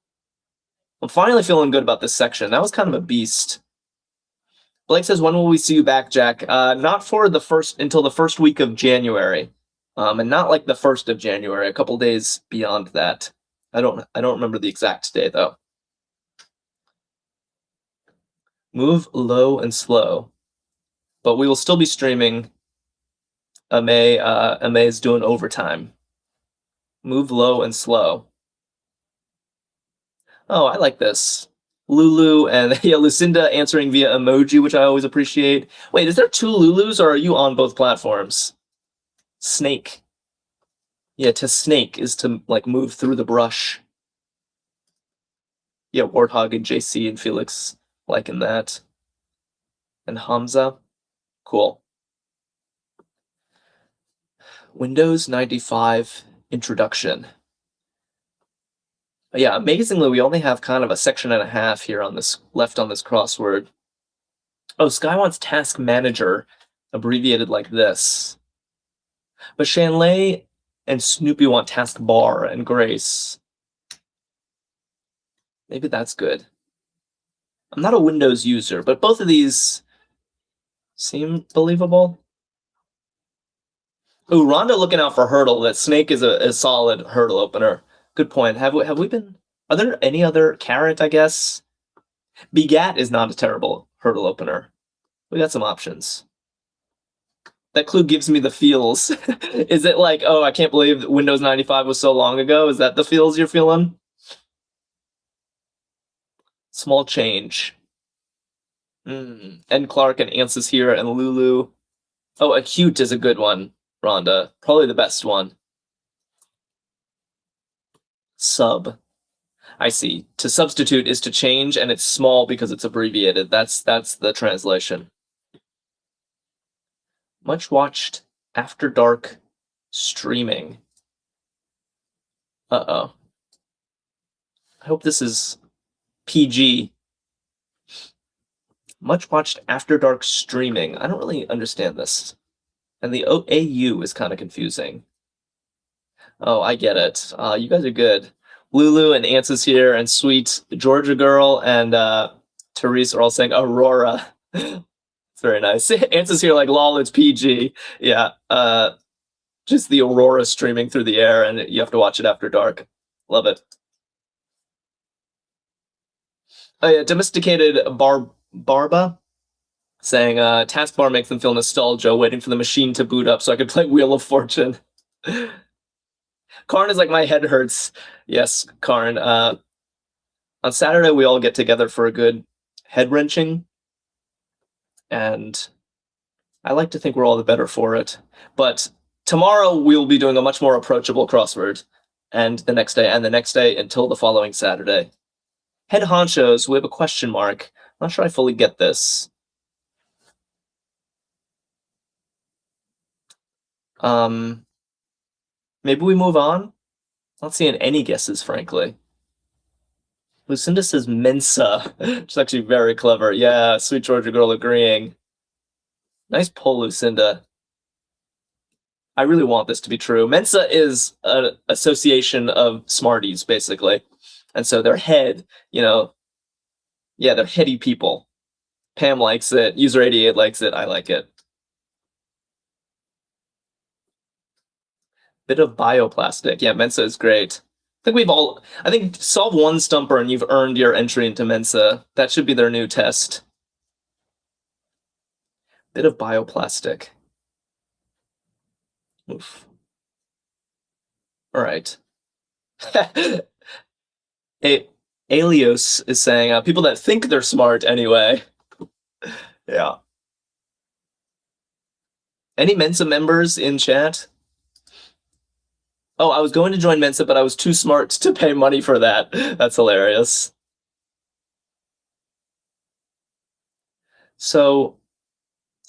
Speaker 1: I'm finally feeling good about this section. That was kind of a beast. Blake says, when will we see you back, Jack? Not for until the first week of January. And not like the 1st of January, a couple days beyond that. I don't remember the exact day though. Move low and slow. But we will still be streaming. Ame is doing overtime. Move low and slow. Oh, I like this. Lulu and yeah, Lucinda answering via emoji, which I always appreciate. Wait, is there 2 Lulus or are you on both platforms? Snake. Yeah, to snake is to like move through the brush. Yeah, Warthog and JC and Felix liking that. And Hamza. Cool. Windows 95 introduction. Yeah, amazingly, we only have kind of a section and a half here on this left on this crossword. Oh, Sky wants Task Manager abbreviated like this. But Shanley and Snoopy want Task Bar and Grace. Maybe that's good. I'm not a Windows user, but both of these seem believable. Ooh, Rhonda looking out for Hurdle. That Snake is a solid Hurdle opener. Good point. Have we been... Are there any other Carrot, I guess? Begat is not a terrible Hurdle opener. We got some options. That clue gives me the feels. Is it like, oh, I can't believe Windows 95 was so long ago? Is that the feels you're feeling? Small change. And Clark and Ansys here and Lulu. Oh, acute is a good one, Rhonda. Probably the best one. Sub. I see. To substitute is to change, and it's small because it's abbreviated. That's the translation. Much watched After Dark streaming. Uh-oh. I hope this is PG. Much watched After Dark streaming. I don't really understand this. And the AU is kind of confusing. Oh, I get it. You guys are good. Lulu and Ansys here, and sweet Georgia Girl and Therese are all saying Aurora. It's very nice. Ansys here like, lol, it's PG. Yeah. Just the Aurora streaming through the air, and you have to watch it after dark. Love it. Oh yeah, domesticated Barba. saying taskbar makes them feel nostalgia, waiting for the machine to boot up so I could play Wheel of Fortune. Karn is like, my head hurts. Yes, Karn. On Saturday, we all get together for a good head wrenching, and I like to think we're all the better for it. But tomorrow, we'll be doing a much more approachable crossword, and the next day until the following Saturday. Head honchos, we have a question mark. I'm not sure I fully get this. Maybe we move on? Not seeing any guesses, frankly. Lucinda says Mensa, which is actually very clever. Yeah, Sweet Georgia Girl agreeing. Nice pull, Lucinda. I really want this to be true. Mensa is an association of smarties, basically. And so their head, they're heady people. Pam likes it. User88 likes it. I like it. Bit of bioplastic. Yeah, Mensa is great. I think solve one stumper and you've earned your entry into Mensa. That should be their new test. Bit of bioplastic. Oof. All right. Alios is saying, people that think they're smart anyway. Yeah. Any Mensa members in chat? Oh, I was going to join Mensa, but I was too smart to pay money for that. That's hilarious. So,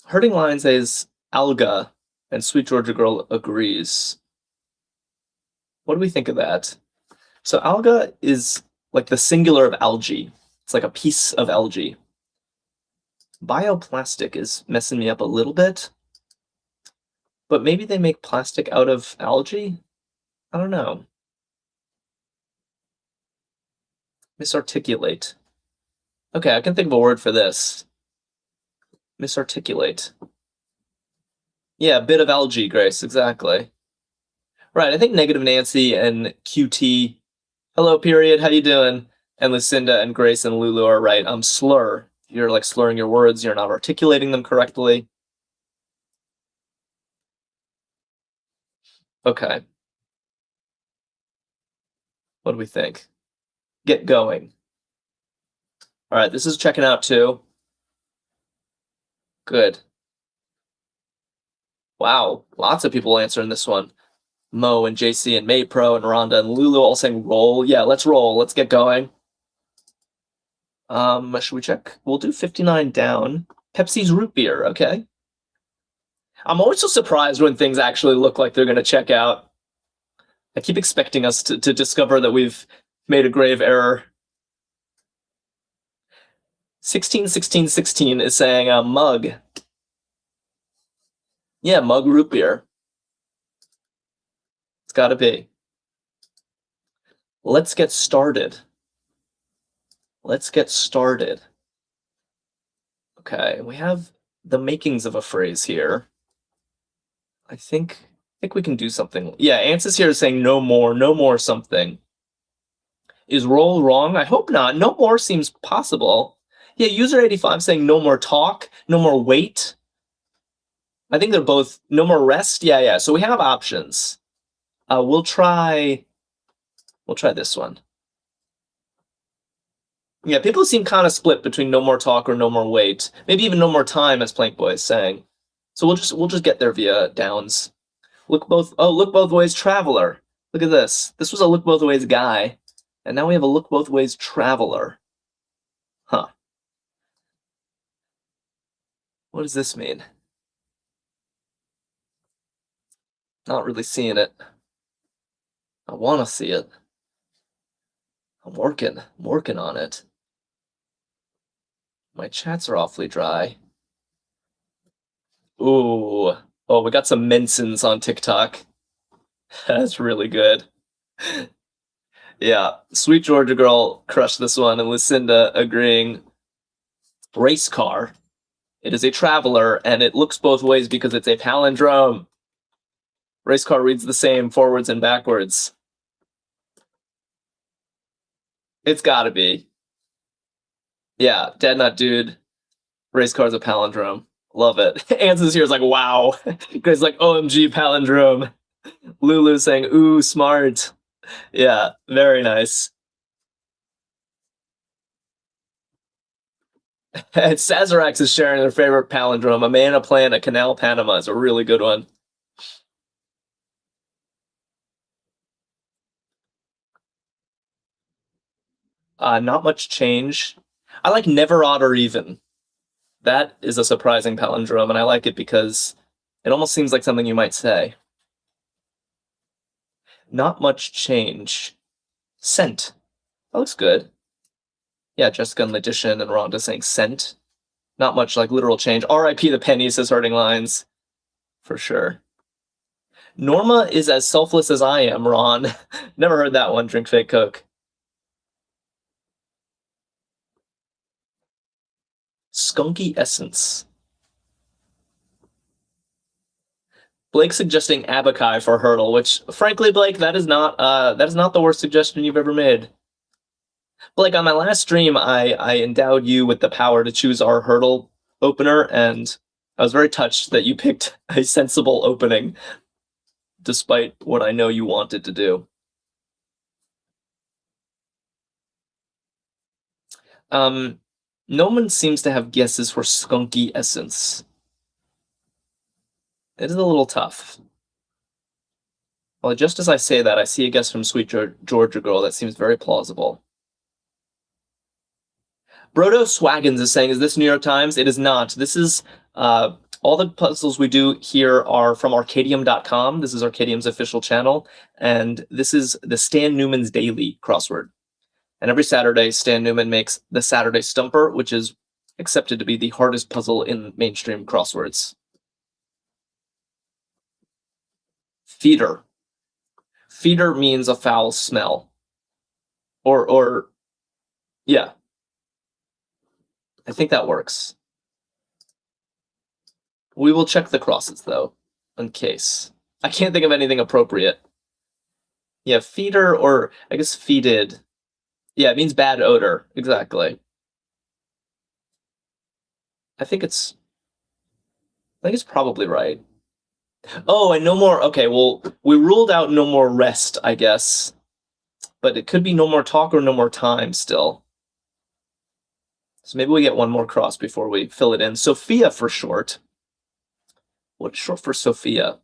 Speaker 1: Hurting Lion says alga, and Sweet Georgia Girl agrees. What do we think of that? So alga is like the singular of algae. It's like a piece of algae. Bioplastic is messing me up a little bit. But maybe they make plastic out of algae? I don't know. Misarticulate. Okay, I can think of a word for this. Misarticulate. Yeah, a bit of algae, Grace, exactly. Right, I think Negative Nancy and QT, hello, period, how you doing? And Lucinda and Grace and Lulu are right. Slur. You're like slurring your words, you're not articulating them correctly. Okay. What do we think? Get going. All right, this is checking out too. Good. Wow, lots of people answering this one. Mo and JC and Maypro and Rhonda and Lulu all saying roll. Yeah, let's roll. Let's get going. Should we check? We'll do 59 down. Pepsi's root beer, okay. I'm always so surprised when things actually look like they're going to check out. I keep expecting us to discover that we've made a grave error. 161616 is saying mug. Yeah, mug root beer. It's got to be. Let's get started. Let's get started. Okay, we have the makings of a phrase here. I think we can do something. Yeah, Ansys here is saying no more something. Is roll wrong? I hope not. No more seems possible. Yeah, user 85 saying no more talk, no more wait. I think they're both no more rest. Yeah. So we have options. We'll try this one. Yeah, people seem kind of split between no more talk or no more wait. Maybe even no more time, as Plank Boy is saying. So we'll just get there via downs. Look both ways traveler. Look at this. This was a look both ways guy. And now we have a look both ways traveler. Huh. What does this mean? Not really seeing it. I want to see it. I'm working on it. My chats are awfully dry. Ooh. Oh, we got some Mensons on TikTok. That's really good. Yeah, Sweet Georgia Girl crushed this one, and Lucinda agreeing. Race car. It is a traveler, and it looks both ways because it's a palindrome. Race car reads the same forwards and backwards. It's gotta be. Yeah, Dead Nut Dude. Race car's a palindrome. Love it. Answers here is like, wow. Grace like, OMG palindrome. Lulu saying, ooh, smart. Yeah, very nice. And Sazerac is sharing their favorite palindrome. A man, a plan, a canal, Panama is a really good one. Not much change. I like never, odd, or even. That is a surprising palindrome, and I like it because it almost seems like something you might say. Not much change. Scent. That looks good. Yeah, Jessica and Logician and Rhonda saying scent. Not much like literal change. R.I.P. the pennies says Hurting Lines. For sure. Norma is as selfless as I am, Ron. Never heard that one, Drink Fake Coke. Skunky Essence. Blake suggesting Abakai for Hurdle, which, frankly, Blake, that is not the worst suggestion you've ever made. Blake, on my last stream, I endowed you with the power to choose our Hurdle opener, and I was very touched that you picked a sensible opening, despite what I know you wanted to do. No one seems to have guesses for Skunky Essence. It is a little tough. Well, just as I say that, I see a guess from Sweet Georgia Girl that seems very plausible. Brodo Swaggins is saying, is this New York Times? It is not. This is, all the puzzles we do here are from Arkadium.com. This is Arkadium's official channel, and this is the Stan Newman's Daily Crossword. And every Saturday, Stan Newman makes the Saturday Stumper, which is accepted to be the hardest puzzle in mainstream crosswords. Feeder. Feeder means a foul smell. Or yeah. I think that works. We will check the crosses, though, in case. I can't think of anything appropriate. Yeah, feeder, or I guess feeded. Yeah, it means bad odor. Exactly. I think it's probably right. Oh, and no more. Okay, well, we ruled out no more rest, I guess. But it could be no more talk or no more time still. So maybe we get one more cross before we fill it in. Sophia for short. What's short for Sophia?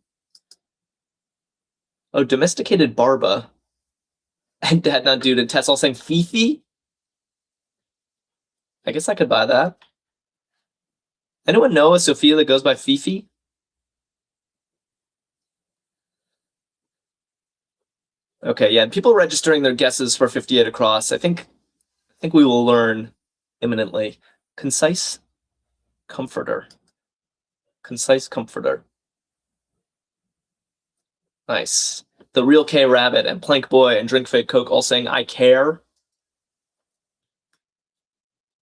Speaker 1: Oh, domesticated Barba. And Dad Not Dude and Tess all saying Fifi? I guess I could buy that. Anyone know a Sophia that goes by Fifi? Okay, yeah, and people registering their guesses for 58 across. I think we will learn imminently. Concise Comforter. Concise Comforter. Nice. The Real K Rabbit and Plank Boy and Drink Fake Coke all saying I care.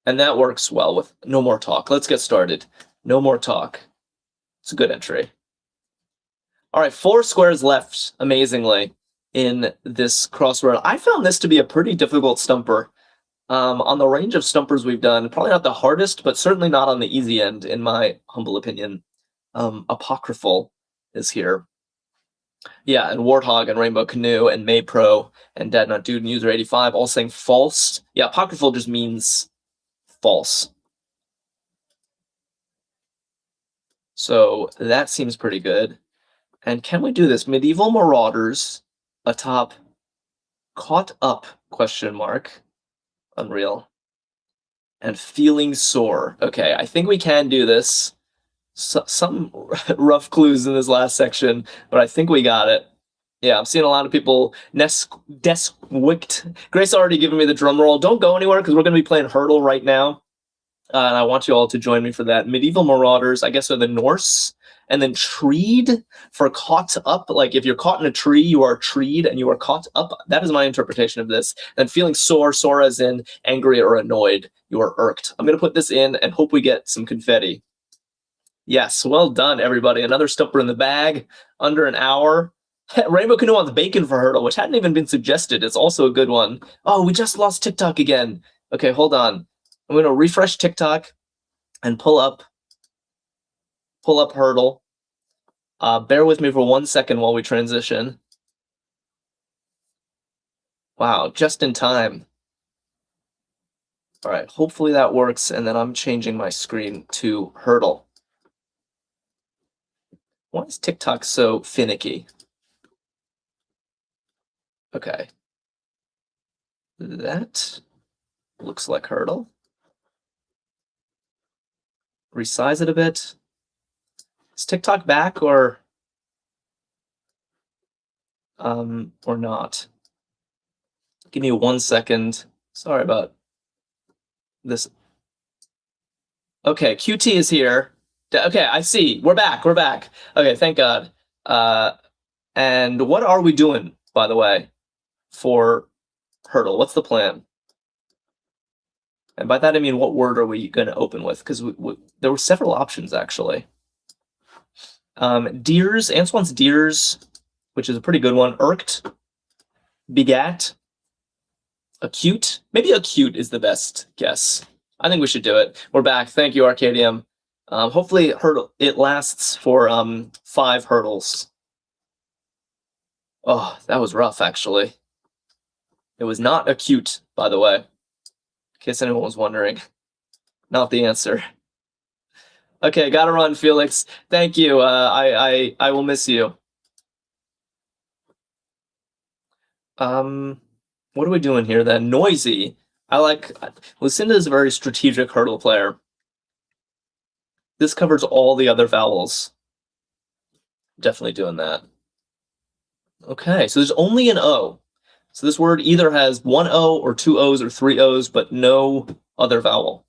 Speaker 1: And that works well with no more talk. Let's get started. No more talk. It's a good entry. All right, 4 squares left, amazingly, in this crossword. I found this to be a pretty difficult stumper. On the range of stumpers we've done, probably not the hardest, but certainly not on the easy end, in my humble opinion. Apocryphal is here. Yeah, and Warthog and Rainbow Canoe and Maypro and Dad Not Dude and User 85 all saying false. Yeah, apocryphal just means false. So that seems pretty good. And can we do this? Medieval Marauders atop Caught Up, question mark. Unreal. And Feeling Sore. Okay, I think we can do this. Some rough clues in this last section, but I think we got it. Yeah, I'm seeing a lot of people desk-wicked. Grace already given me the drum roll. Don't go anywhere because we're going to be playing Hurdle right now. And I want you all to join me for that. Medieval Marauders, I guess, are the Norse. And then treed for caught up. Like if you're caught in a tree, you are treed and you are caught up. That is my interpretation of this. And feeling sore as in angry or annoyed. You are irked. I'm going to put this in and hope we get some confetti. Yes, well done, everybody. Another stumper in the bag, under an hour. Rainbow Canoe wants bacon for Hurdle, which hadn't even been suggested. It's also a good one. Oh, we just lost TikTok again. Okay, hold on. I'm going to refresh TikTok. and pull up hurdle. Bear with me for 1 second while we transition. Wow, just in time. All right, hopefully that works, and then I'm changing my screen to hurdle. Why is TikTok so finicky? Okay. That looks like hurdle. Resize it a bit. Is TikTok back or not? Give me 1 second. Sorry about this. Okay, QT is here. Okay, I see. We're back. Okay, thank God. And what are we doing, by the way, for hurdle? What's the plan? And by that I mean, what word are we going to open with? Because there were several options, actually. Deers. Ants wants deers, which is a pretty good one. Irked. Begat. Acute. Maybe acute is the best guess. I think we should do it. We're back. Thank you, Arkadium. Hopefully it lasts for 5 hurdles. Oh, that was rough, actually. It was not acute, by the way, in case anyone was wondering. Not the answer. Okay, gotta run, Felix. Thank you. I will miss you. What are we doing here then? Noisy. I like. Lucinda is a very strategic hurdle player. This covers all the other vowels. Definitely doing that. Okay, so there's only an O. So this word either has 1 O or 2 O's or 3 O's, but no other vowel.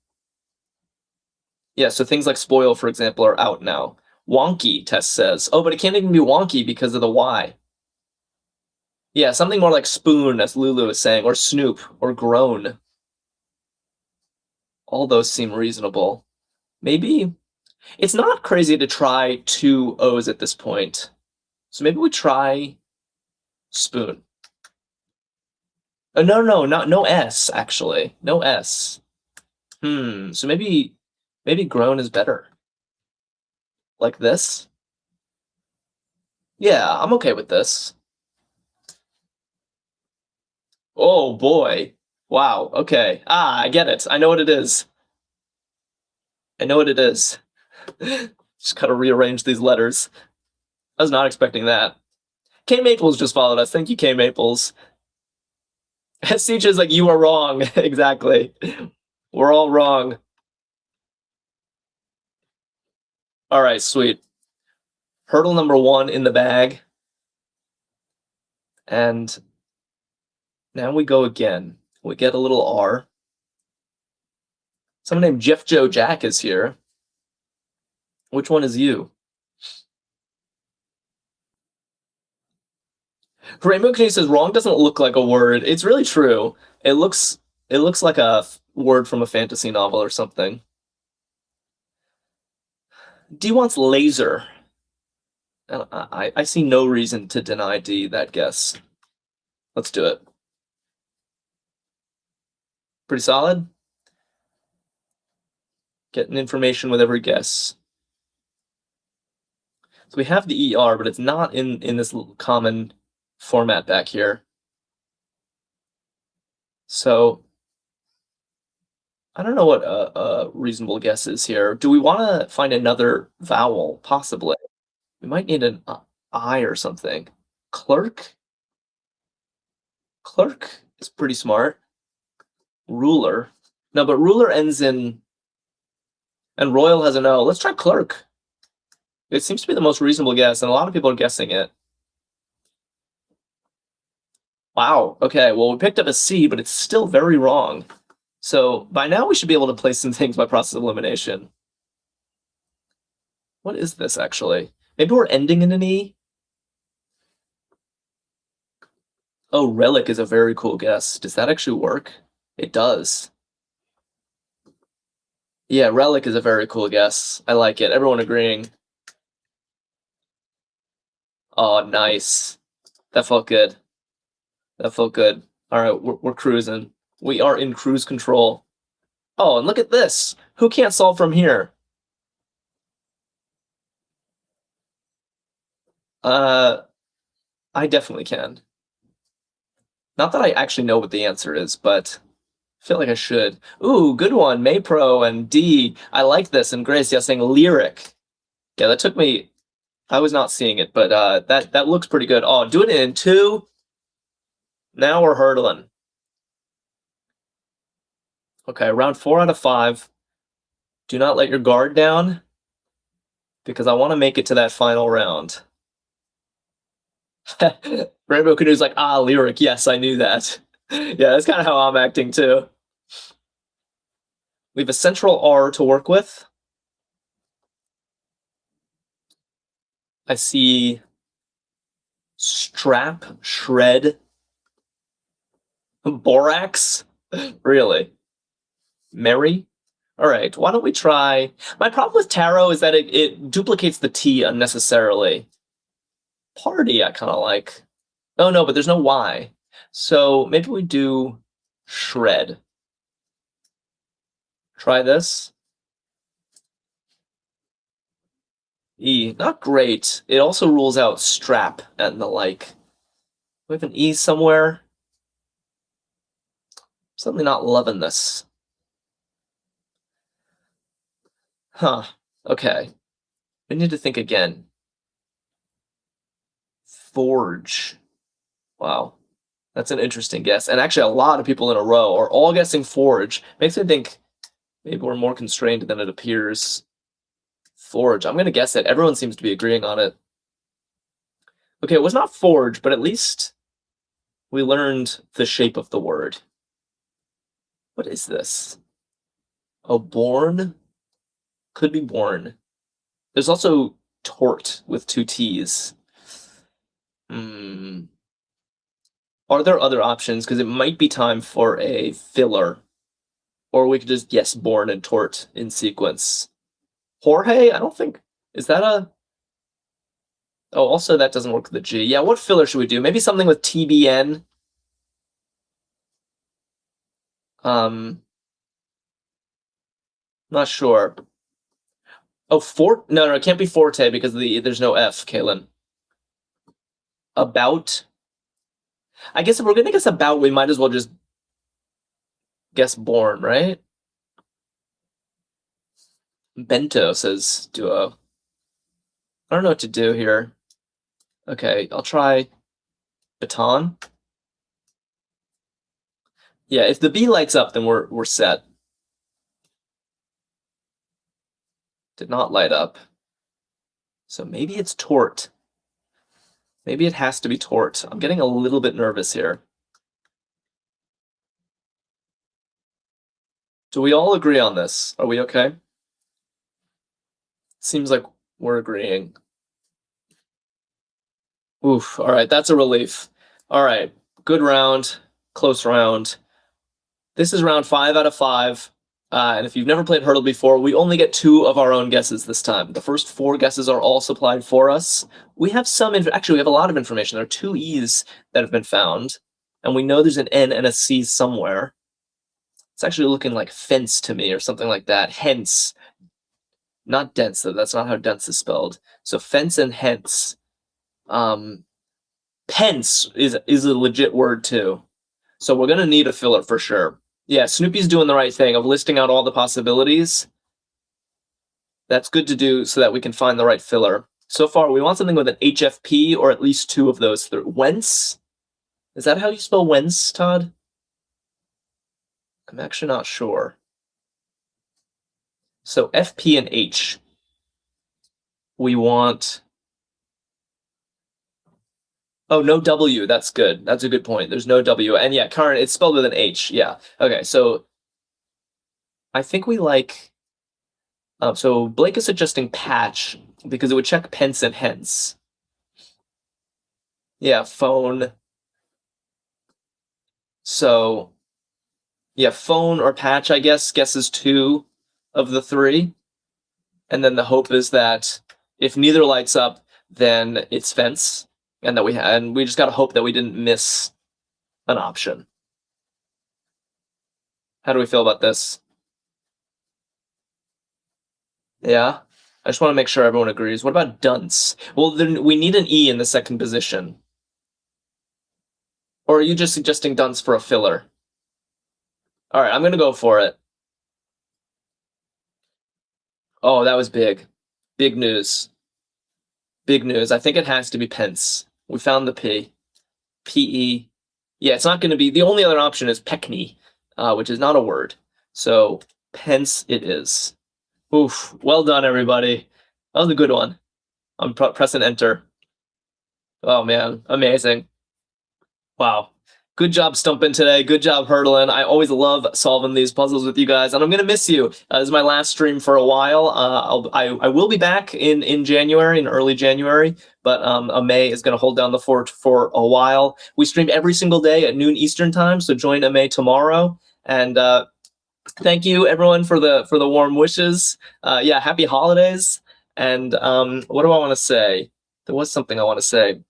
Speaker 1: Yeah, so things like spoil, for example, are out now. Wonky, Tess says. Oh, but it can't even be wonky because of the Y. Yeah, something more like spoon, as Lulu is saying, or snoop, or groan. All those seem reasonable. Maybe it's not crazy to try 2 O's at this point. So maybe we try spoon. Oh, no S, actually. No S. So maybe groan is better. Like this? Yeah, I'm okay with this. Oh boy. Wow, okay. I get it. I know what it is. Just gotta rearrange these letters. I was not expecting that. K Maples just followed us. Thank you, K Maples. Siege is like, you are wrong. Exactly. We're all wrong. All right, sweet. Hurdle number 1 in the bag. And now we go again. We get a little R. Someone named Jeff Joe Jack is here. Which one is you? Rainbow Canoe says wrong doesn't look like a word. It's really true. It looks like a word from a fantasy novel or something. D wants laser. I see no reason to deny D that guess. Let's do it. Pretty solid. Getting information with every guess. So we have the ER, but it's not in this common format back here. So I don't know what a reasonable guess is here. Do we want to find another vowel? Possibly. We might need an I or something. Clerk? Clerk is pretty smart. Ruler. No, but ruler ends in... And royal has an O. Let's try clerk. It seems to be the most reasonable guess, and a lot of people are guessing it. Wow. Okay, well, we picked up a C, but it's still very wrong. So by now we should be able to place some things by process of elimination. What is this, actually? Maybe we're ending in an E? Oh, relic is a very cool guess. Does that actually work? It does. Yeah, relic is a very cool guess. I like it. Everyone agreeing. Oh, nice. That felt good. All right, we're cruising. We are in cruise control. Oh, and look at this. Who can't solve from here? I definitely can. Not that I actually know what the answer is, but I feel like I should. Ooh, good one. Maypro and D. I like this. And Grace, yeah, saying lyric. Yeah, that took me. I was not seeing it, but that looks pretty good. Oh, doing it in 2. Now we're hurdling. Okay, round 4 out of 5. Do not let your guard down, because I want to make it to that final round. Rainbow Canoe's like, lyric. Yes, I knew that. Yeah, that's kind of how I'm acting too. We have a central R to work with. I see strap, shred, borax. Really? Mary? All right, why don't we try... My problem with tarot is that it duplicates the T unnecessarily. Party, I kind of like. Oh, no, but there's no Y. So maybe we do shred. Try this. E, not great. It also rules out strap and the like. We have an E somewhere. Suddenly not loving this. Huh. Okay. We need to think again. Forge. Wow. That's an interesting guess. And actually, a lot of people in a row are all guessing forge. Makes me think maybe we're more constrained than it appears. Forge. I'm going to guess it. Everyone seems to be agreeing on it. Okay, it was not forge, but at least we learned the shape of the word. What is this? Oh, born? Could be born. There's also tort with 2 T's. Are there other options? Because it might be time for a filler. Or we could just guess born and tort in sequence. Jorge? I don't think... Is that a... Oh, also that doesn't work with the G. Yeah, what filler should we do? Maybe something with TBN? Not sure. Oh, no, it can't be forte because there's no F, Kaylin. About? I guess if we're gonna guess about, we might as well just guess born, right? Bento, says Duo. I don't know what to do here. Okay, I'll try baton. Yeah, if the B lights up, then we're set. Did not light up. So maybe it's tort. Maybe it has to be tort. I'm getting a little bit nervous here. Do we all agree on this? Are we okay? Seems like we're agreeing. Oof, all right, that's a relief. All right, good round, close round. This is round 5 out of 5. And if you've never played Hurdle before, we only get 2 of our own guesses this time. The first 4 guesses are all supplied for us. We have actually, we have a lot of information. There are 2 E's that have been found, and we know there's an N and a C somewhere. It's actually looking like fence to me or something like that. Hence. Not dense, though. That's not how dense is spelled. So fence and hence. Pence is a legit word, too. So we're going to need a filler for sure. Yeah, Snoopy's doing the right thing of listing out all the possibilities. That's good to do so that we can find the right filler. So far, we want something with an HFP or at least 2 of those. Whence? Is that how you spell whence, Todd? I'm actually not sure. So FP and H. We want... Oh, no W. That's good. That's a good point. There's no W. And yeah, current, it's spelled with an H. Yeah. Okay, so I think we like... so Blake is suggesting patch because it would check pence and hence. Yeah, phone. So, yeah, phone or patch, I guess, guesses 2 of the 3. And then the hope is that if neither lights up, then it's fence. And we just gotta hope that we didn't miss an option. How do we feel about this? Yeah. I just want to make sure everyone agrees. What about dunce? Well, then we need an E in the second position. Or are you just suggesting dunce for a filler? All right, I'm going to go for it. Oh, that was big. Big news. Big news. I think it has to be pence. We found the P. P-E. Yeah, it's not going to be. The only other option is peckney, which is not a word. So pence it is. Oof. Well done, everybody. That was a good one. I'm pressing enter. Oh, man. Amazing. Wow. Good job stumping today. Good job hurdling. I always love solving these puzzles with you guys, and I'm gonna miss you. This is my last stream for a while. I will be back in January, in early January, but May is gonna hold down the fort for a while. We stream every single day at noon Eastern time, so join May tomorrow. And thank you everyone for the warm wishes. Yeah, happy holidays. And what do I want to say? There was something I want to say.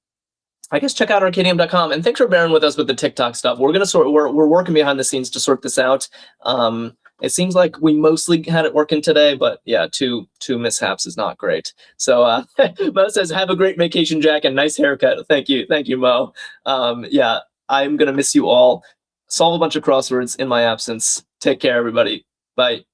Speaker 1: I guess check out Arkadium.com, and thanks for bearing with us with the TikTok stuff. We're working behind the scenes to sort this out. It seems like we mostly had it working today, but yeah, two mishaps is not great. So Mo says, "Have a great vacation, Jack, and nice haircut." Thank you, Mo. Yeah, I'm gonna miss you all. Solve a bunch of crosswords in my absence. Take care, everybody. Bye.